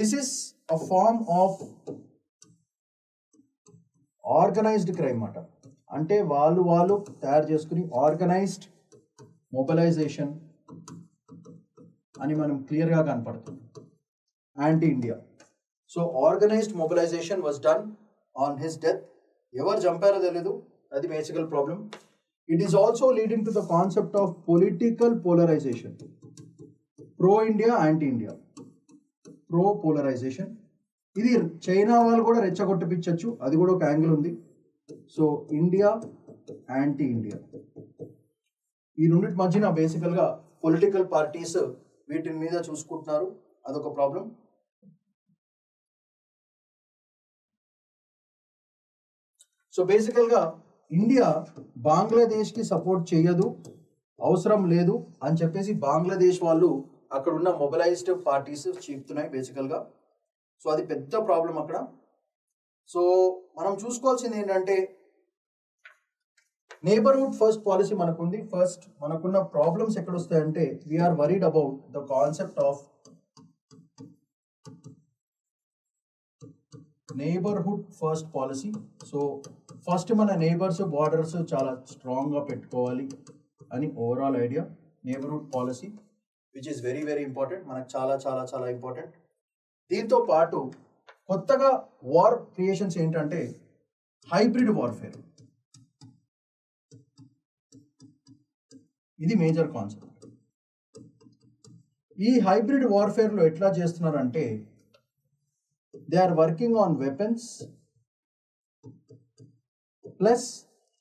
this is a form of organized crime మాట, అంటే వాళ్ళు తయారు చేసుకుని ఆర్గనైజ్డ్ మొబిలైజేషన్ అని మనం క్లియర్గా కనపడుతుంది anti India. So organised mobilisation was done on his death. ఎవరు చంపారో తెలీదు, అది basic problem. It is also leading to the concept of political polarisation, pro India anti India, pro polarisation. ఇది చైనా వాళ్ళు కూడా రెచ్చగొట్టిపించవచ్చు, అది కూడా ఒక యాంగిల్ ఉంది. సో ఇండియా యాంటీ ఇండియా, ఈ రెండింటి మధ్యన బేసికల్గా పొలిటికల్ పార్టీస్ వీటి మీద చూసుకుంటున్నారు, అదొక ప్రాబ్లం. సో బేసికల్గా ఇండియా బంగ్లాదేశ్కి సపోర్ట్ చేయదు, అవసరం లేదు అని చెప్పేసి బంగ్లాదేశ్ వాళ్ళు అక్కడ ఉన్న మొబిలైజ్డ్ పార్టీస్ చెప్తున్నాయి బేసికల్గా. సో అది పెద్ద ప్రాబ్లం అక్కడ. సో మనం చూసుకోవాల్సింది ఏంటంటే నేబర్హుడ్ ఫస్ట్ పాలసీ మనకుంది. ఫస్ట్ మనకున్న ప్రాబ్లమ్స్ ఎక్కడ వస్తాయంటే we are worried about the concept of neighbourhood first policy. So first మన నేబర్స్ బార్డర్స్ చాలా స్ట్రాంగ్గా పెట్టుకోవాలి అని overall idea. Neighbourhood policy which is very very important, మనకు చాలా చాలా చాలా ఇంపార్టెంట్. దీంతో పాటు కొత్తగా వార్ క్రియేషన్స్ ఏంటంటే హైబ్రిడ్ వార్ఫేర్, ఇది మేజర్ కాన్సెప్ట్. ఈ హైబ్రిడ్ వార్ఫేర్లో ఎట్లా చేస్తున్నారంటే they are working on weapons plus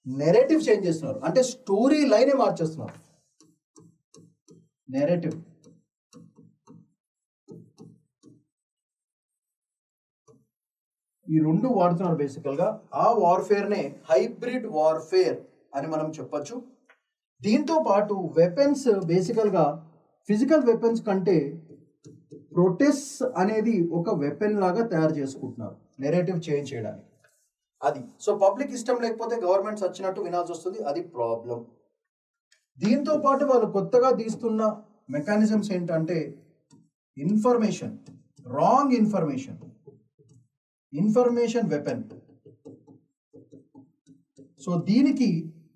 narrative change చేస్తున్నారు, అంటే స్టోరీ లైనే మార్చేస్తున్నారు. నెరేటివ్ ఈ రెండు వాడుతున్నారు బేసికల్గా. ఆ వార్ఫేర్నే హైబ్రిడ్ వార్ఫేర్ అని మనం చెప్పచ్చు. దీంతో పాటు వెపన్స్ బేసికల్గా ఫిజికల్ వెపన్స్ కంటే ప్రొటెస్ట్ అనేది ఒక వెపన్ లాగా తయారు చేసుకుంటున్నారు నెరేటివ్ చేంజ్ చేయడానికి. అది సో పబ్లిక్ ఇష్టం లేకపోతే గవర్నమెంట్స్ వచ్చినట్టు వినాల్సి వస్తుంది, అది ప్రాబ్లం. దీంతో పాటు వాళ్ళు కొత్తగా తీస్తున్న మెకానిజమ్స్ ఏంటంటే information, wrong information weapon. So దీనికి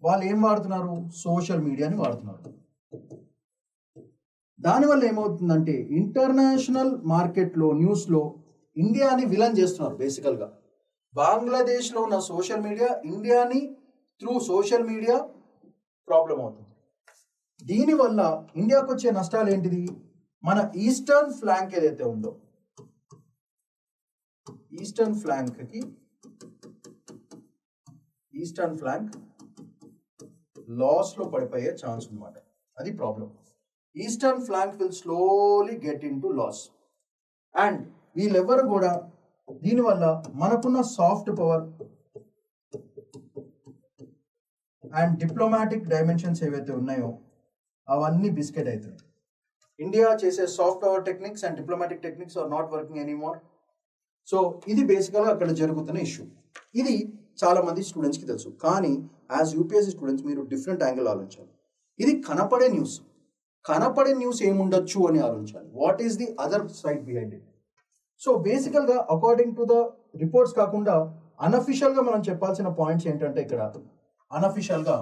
వాళ్ళు ఏం వాడుతున్నారు, సోషల్ మీడియాని వాడుతున్నారు. దానివల్ల ఏమవుతుందంటే ఇంటర్నేషనల్ మార్కెట్లో న్యూస్లో ఇండియాని విలన్ చేస్తున్నారు. బేసికల్గా బంగ్లాదేశ్లో ఉన్న సోషల్ మీడియా ఇండియాని త్రూ సోషల్ మీడియా ప్రాబ్లం అవుతుంది. దీనివల్ల ఇండియాకు వచ్చే నష్టాలు ఏంటిది, మన ఈస్టర్న్ ఫ్లాంక్ ఏదైతే ఉందో ఈస్టర్న్ ఫ్లాంక్ లాస్ లో పడిపోయే ఛాన్స్ అనమాట, అది problem. Eastern flank will slowly get into loss. And వీళ్ళెవ్వరు కూడా దీనివల్ల మనకున్న soft power and diplomatic dimensions ఏవైతే ఉన్నాయో అవన్నీ బిస్కెట్ అవుతాయి. ఇండియా చేసే soft power techniques and diplomatic techniques are not working anymore. So ఇది బేసికల్గా అక్కడ జరుగుతున్న ఇష్యూ. ఇది చాలా మంది స్టూడెంట్స్కి తెలుసు, కానీ యాజ్ యూపీఎస్సీ స్టూడెంట్స్ మీరు డిఫరెంట్ యాంగిల్ ఆలోచించాలి. ఇది కనపడే న్యూస్ ఏముండొచ్చు అని ఆలోచించాలి. What is the other side behind it? So బేసికల్గా అకార్డింగ్ టు ద రిపోర్ట్స్ కాకుండా అన్అఫిషియల్గా మనం చెప్పాల్సిన పాయింట్స్ ఏంటంటే, ఇక్కడ అన్అఫిషియల్గా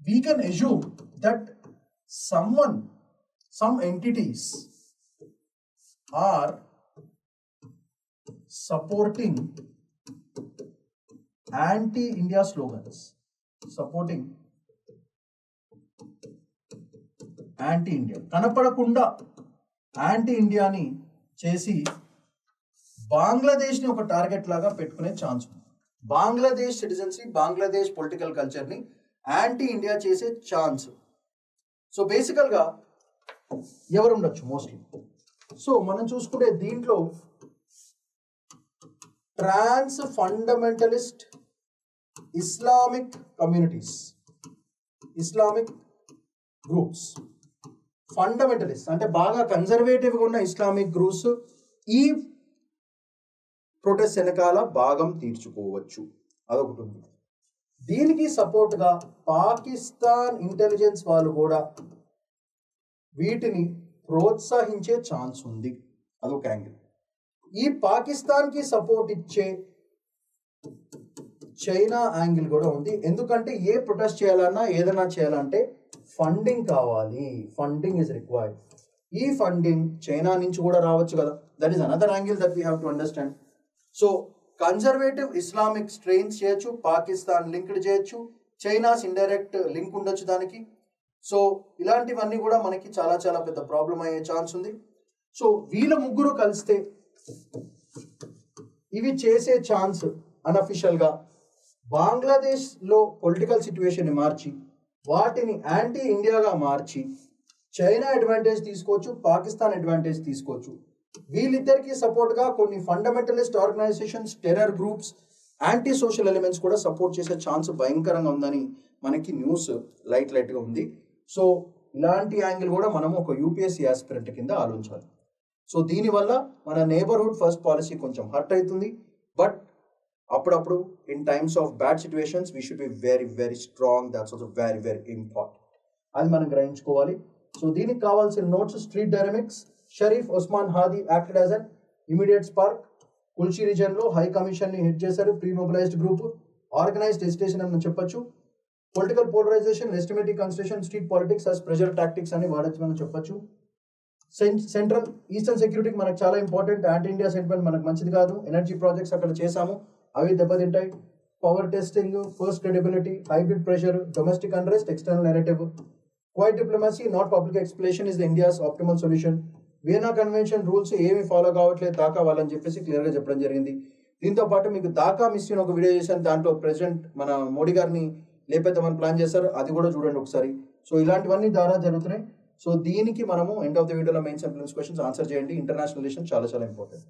we can assume that some entities are supporting anti-India slogans, supporting anti-India. కనపడకుండా యాంటీ-ఇండియాని చేసి బంగ్లాదేశ్ని ఒక టార్గెట్ లాగా పెట్టుకునే ఛాన్స్ ఉంది. బంగ్లాదేశ్ సిటిజన్స్ని, బంగ్లాదేశ్ పొలిటికల్ కల్చర్ని యాంటీ-ఇండియా చేసే ఛాన్స్. సో బేసికల్గా ఎవరు ఉండొచ్చు మోస్ట్లీ? సో మనం చూసుకుంటే దీంట్లో trans fundamentalist Islamic communities, Islamic groups, fundamentalist అంటే బాగా కన్జర్వేటివ్గా ఉన్న ఇస్లామిక్ గ్రూప్స్ ఈ ప్రొటెస్ట్ వెనకాల భాగం తీర్చుకోవచ్చు. అదొకటి ఉంది. దీనికి సపోర్ట్గా పాకిస్తాన్ ఇంటెలిజెన్స్ వాళ్ళు కూడా వీటిని ప్రోత్సహించే ఛాన్స్ ఉంది. అదొక యాంగిల్. ఈ పాకిస్తాన్కి సపోర్ట్ ఇచ్చే చైనా యాంగిల్ కూడా ఉంది. ఎందుకంటే ఏ ప్రొటెస్ట్ చేయాలన్నా ఏదైనా చేయాలంటే ఫండింగ్ కావాలి. Funding is required. ఈ ఫండింగ్ చైనా నుంచి కూడా రావచ్చు కదా. That is another angle that we have to understand. So conservative Islamic strains చేయొచ్చు, పాకిస్తాన్ లింక్డ్ చేయొచ్చు, చైనాస్ ఇండైరెక్ట్ లింక్ ఉండొచ్చు దానికి. సో ఇలాంటివన్నీ కూడా మనకి చాలా చాలా పెద్ద ప్రాబ్లం అయ్యే ఛాన్స్ ఉంది. సో వీళ్ళ ముగ్గురు కలిస్తే ఇవి చేసే ఛాన్స్ అన్అఫిషియల్గా బంగ్లాదేశ్లో పొలిటికల్ సిచ్యువేషన్ని మార్చి వాటిని యాంటీ ఇండియాగా మార్చి చైనా అడ్వాంటేజ్ తీసుకోవచ్చు, పాకిస్తాన్ అడ్వాంటేజ్ తీసుకోవచ్చు. వీళ్ళిద్దరికీ సపోర్ట్గా కొన్ని fundamentalist organisations, terror groups, anti social elements కూడా సపోర్ట్ చేసే ఛాన్స్ భయంకరంగా ఉందని మనకి న్యూస్ లైట్గా ఉంది. సో ఇలాంటి యాంగిల్ కూడా మనం ఒక యూపీఎస్సీ ఆస్పిరెంట్ కింద ఆలోచించాలి. సో దీనివల్ల మన నేబర్హుడ్ ఫస్ట్ పాలసీ కొంచెం హర్ట్ అవుతుంది. బట్ అప్పుడప్పుడు in times of bad situations we should be very very strong. That's also very very important. అది మనం గ్రహించుకోవాలి. సో దీనికి కావాల్సిన notes: street dynamics, Sharif Osman Hadi acted as an immediate spark. కుల్చి రీజియన్లో హై కమిషన్ని హిట్ చేశారు. Pre mobilised group, organised agitation అని చెప్పొచ్చు. Political polarisation, estimative construction, street politics as pressure tactics అని వాడచ్చు మనం చెప్పొచ్చు. సెంట్రల్ ఈస్టర్న్ సెక్యూరిటీకి మనకు చాలా ఇంపార్టెంట్. యాంటీ ఇండియా సెంటిమెంట్ మనకు మంచిది కాదు. ఎనర్జీ ప్రాజెక్ట్స్ అక్కడ చేశాము, అవి దెబ్బతింటాయి. Power testing, first credibility, hybrid pressure, domestic unrest, external narrative. Quiet diplomacy, not public explanation is the India's optimal solution. Vienna convention rules ఏమి ఫాలో కావట్లేదు దాకా వాళ్ళని చెప్పేసి క్లియర్గా చెప్పడం జరిగింది. దీంతో పాటు మీకు దాకా మిస్యూన్ ఒక వీడియో చేశాను, దాంట్లో ప్రెసిడెంట్ మన మోడీ గారిని లేపేద్దామని ప్లాన్ చేశారు, అది కూడా చూడండి ఒకసారి. సో ఇలాంటివన్నీ ద్వారా జరుగుతున్నాయి. సో దీనికి మనము ఎండ్ ఆఫ్ ద వీడియోలో mains and prelims questions answer చేయండి. ఇంటర్నేషనల్ రిలేషన్ చాలా చాలా important.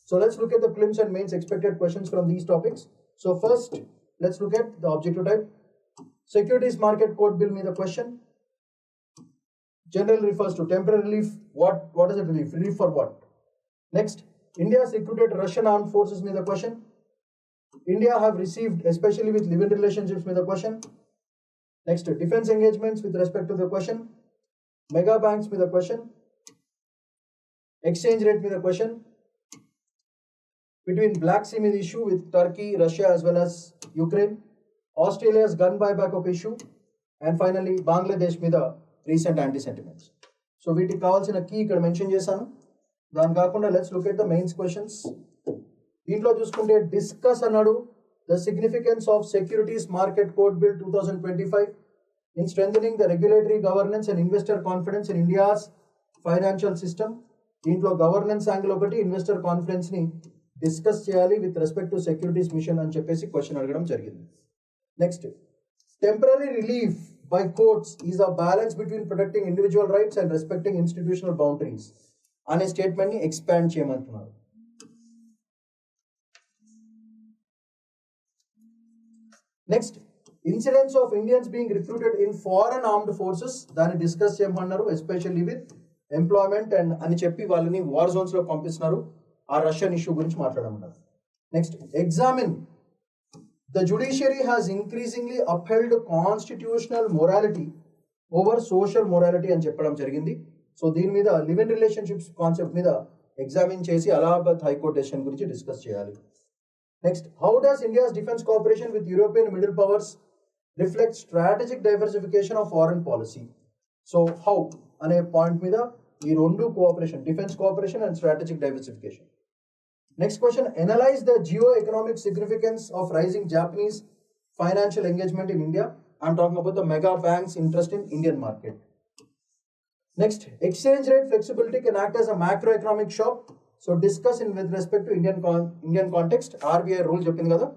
So let's look at the prelims and mains expected questions from these topics. So first let's look at the objective type. Securities market code bill మీద question. General refers to temporary relief. What is it relief? Relief for what? Next, India has recruited Russian armed forces with a question. India have received, especially with live-in relationships with a question. Next, defense engagements with respect to the question. Mega banks with a question. Exchange rate with a question. Between Black Sea with issue with Turkey, Russia as well as Ukraine. Australia's gun buyback of issue. And finally, Bangladesh with a recent anti sentiments. So వీటికి కావాల్సిన key ఇక్కడ mention చేశాను. దాని కాకుండా let's look at the mains questions. దీంట్లో చూసుకుంటే discuss అన్నాడు the significance of securities market code bill 2025 in strengthening the regulatory governance and investor confidence in India's financial system. దీంట్లో గవర్నెన్స్ యాంగిల్ ఒకటి, ఇన్వెస్టర్ కాన్ఫిడెన్స్ ని discuss చేయాలి with respect to securities mission అని చెప్పేసి question అడగడం జరిగింది. Next, temporary relief by courts is a balance between protecting individual rights and respecting institutional boundaries. అనే స్టేట్మెంట్ని expand చేయమంటున్నారు. Next, incidents of Indians being recruited in foreign armed forces, దాన్ని discuss చేయమన్నారు, especially with employment and అని చెప్పి వాళ్ళని war జోన్స్లో పంపిస్తున్నారు. ఆ Russian issue గురించి మాట్లాడమన్నారు. Next, examine the judiciary has increasingly upheld constitutional morality over social morality అని చెప్పడం జరిగింది. సో దీని మీద లివ్ ఇన్ రిలేషన్షిప్స్ కాన్సెప్ట్ మీద ఎగ్జామిన్ చేసి అలహాబాద్ హైకోర్టు డెసిషన్ గురించి డిస్కస్ చేయాలి. Next, how does India's defence cooperation with European middle powers reflect strategic diversification of foreign policy? So how అనే పాయింట్ మీద ఈ రెండు cooperation, defence cooperation and strategic diversification. Next question, analyse the Jio economic significance of rising Japanese financial engagement in India. I'm talking about the mega banks interest in Indian market. Next, exchange rate flexibility can act as a macroeconomic shock. So discuss in with respect to Indian context. RBI rule చెప్పింది కదా,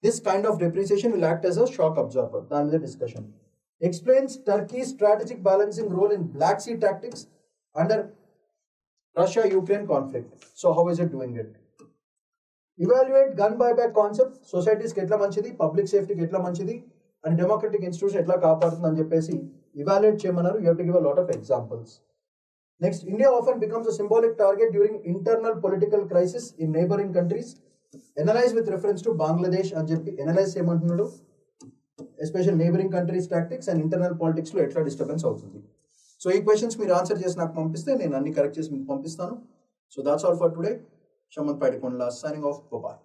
this kind of depreciation will act as a shock absorber. దాని మీద discussion. Explains Turkey's strategic balancing role in Black Sea tactics under Russia-Ukraine conflict. So how is it doing it? Evaluate gun buyback concept. Societies కి ఎట్లా మంచిది, public సేఫ్టీకి ఎట్లా మంచిది, and democratic institution ఎట్లా కాపాడుతుంది అని చెప్పేసి evaluate చేయమన్నారు. You have to give a lot of examples. Next, India often becomes a symbolic target during internal political crisis in neighboring countries. Analyze with reference to Bangladesh అని చెప్పి analyse చేయమంటున్నాడు. Special neighbouring countries tactics and internal పాలిటిక్స్లో ఎట్లా disturbance అవుతుంది. So ఈ questions మీరు answer చేసి నాకు పంపిస్తే నేను అన్ని కరెక్ట్ చేసి మీకు పంపిస్తాను. So that's all for today. Shamanth Padikonla signing off. Bye-bye.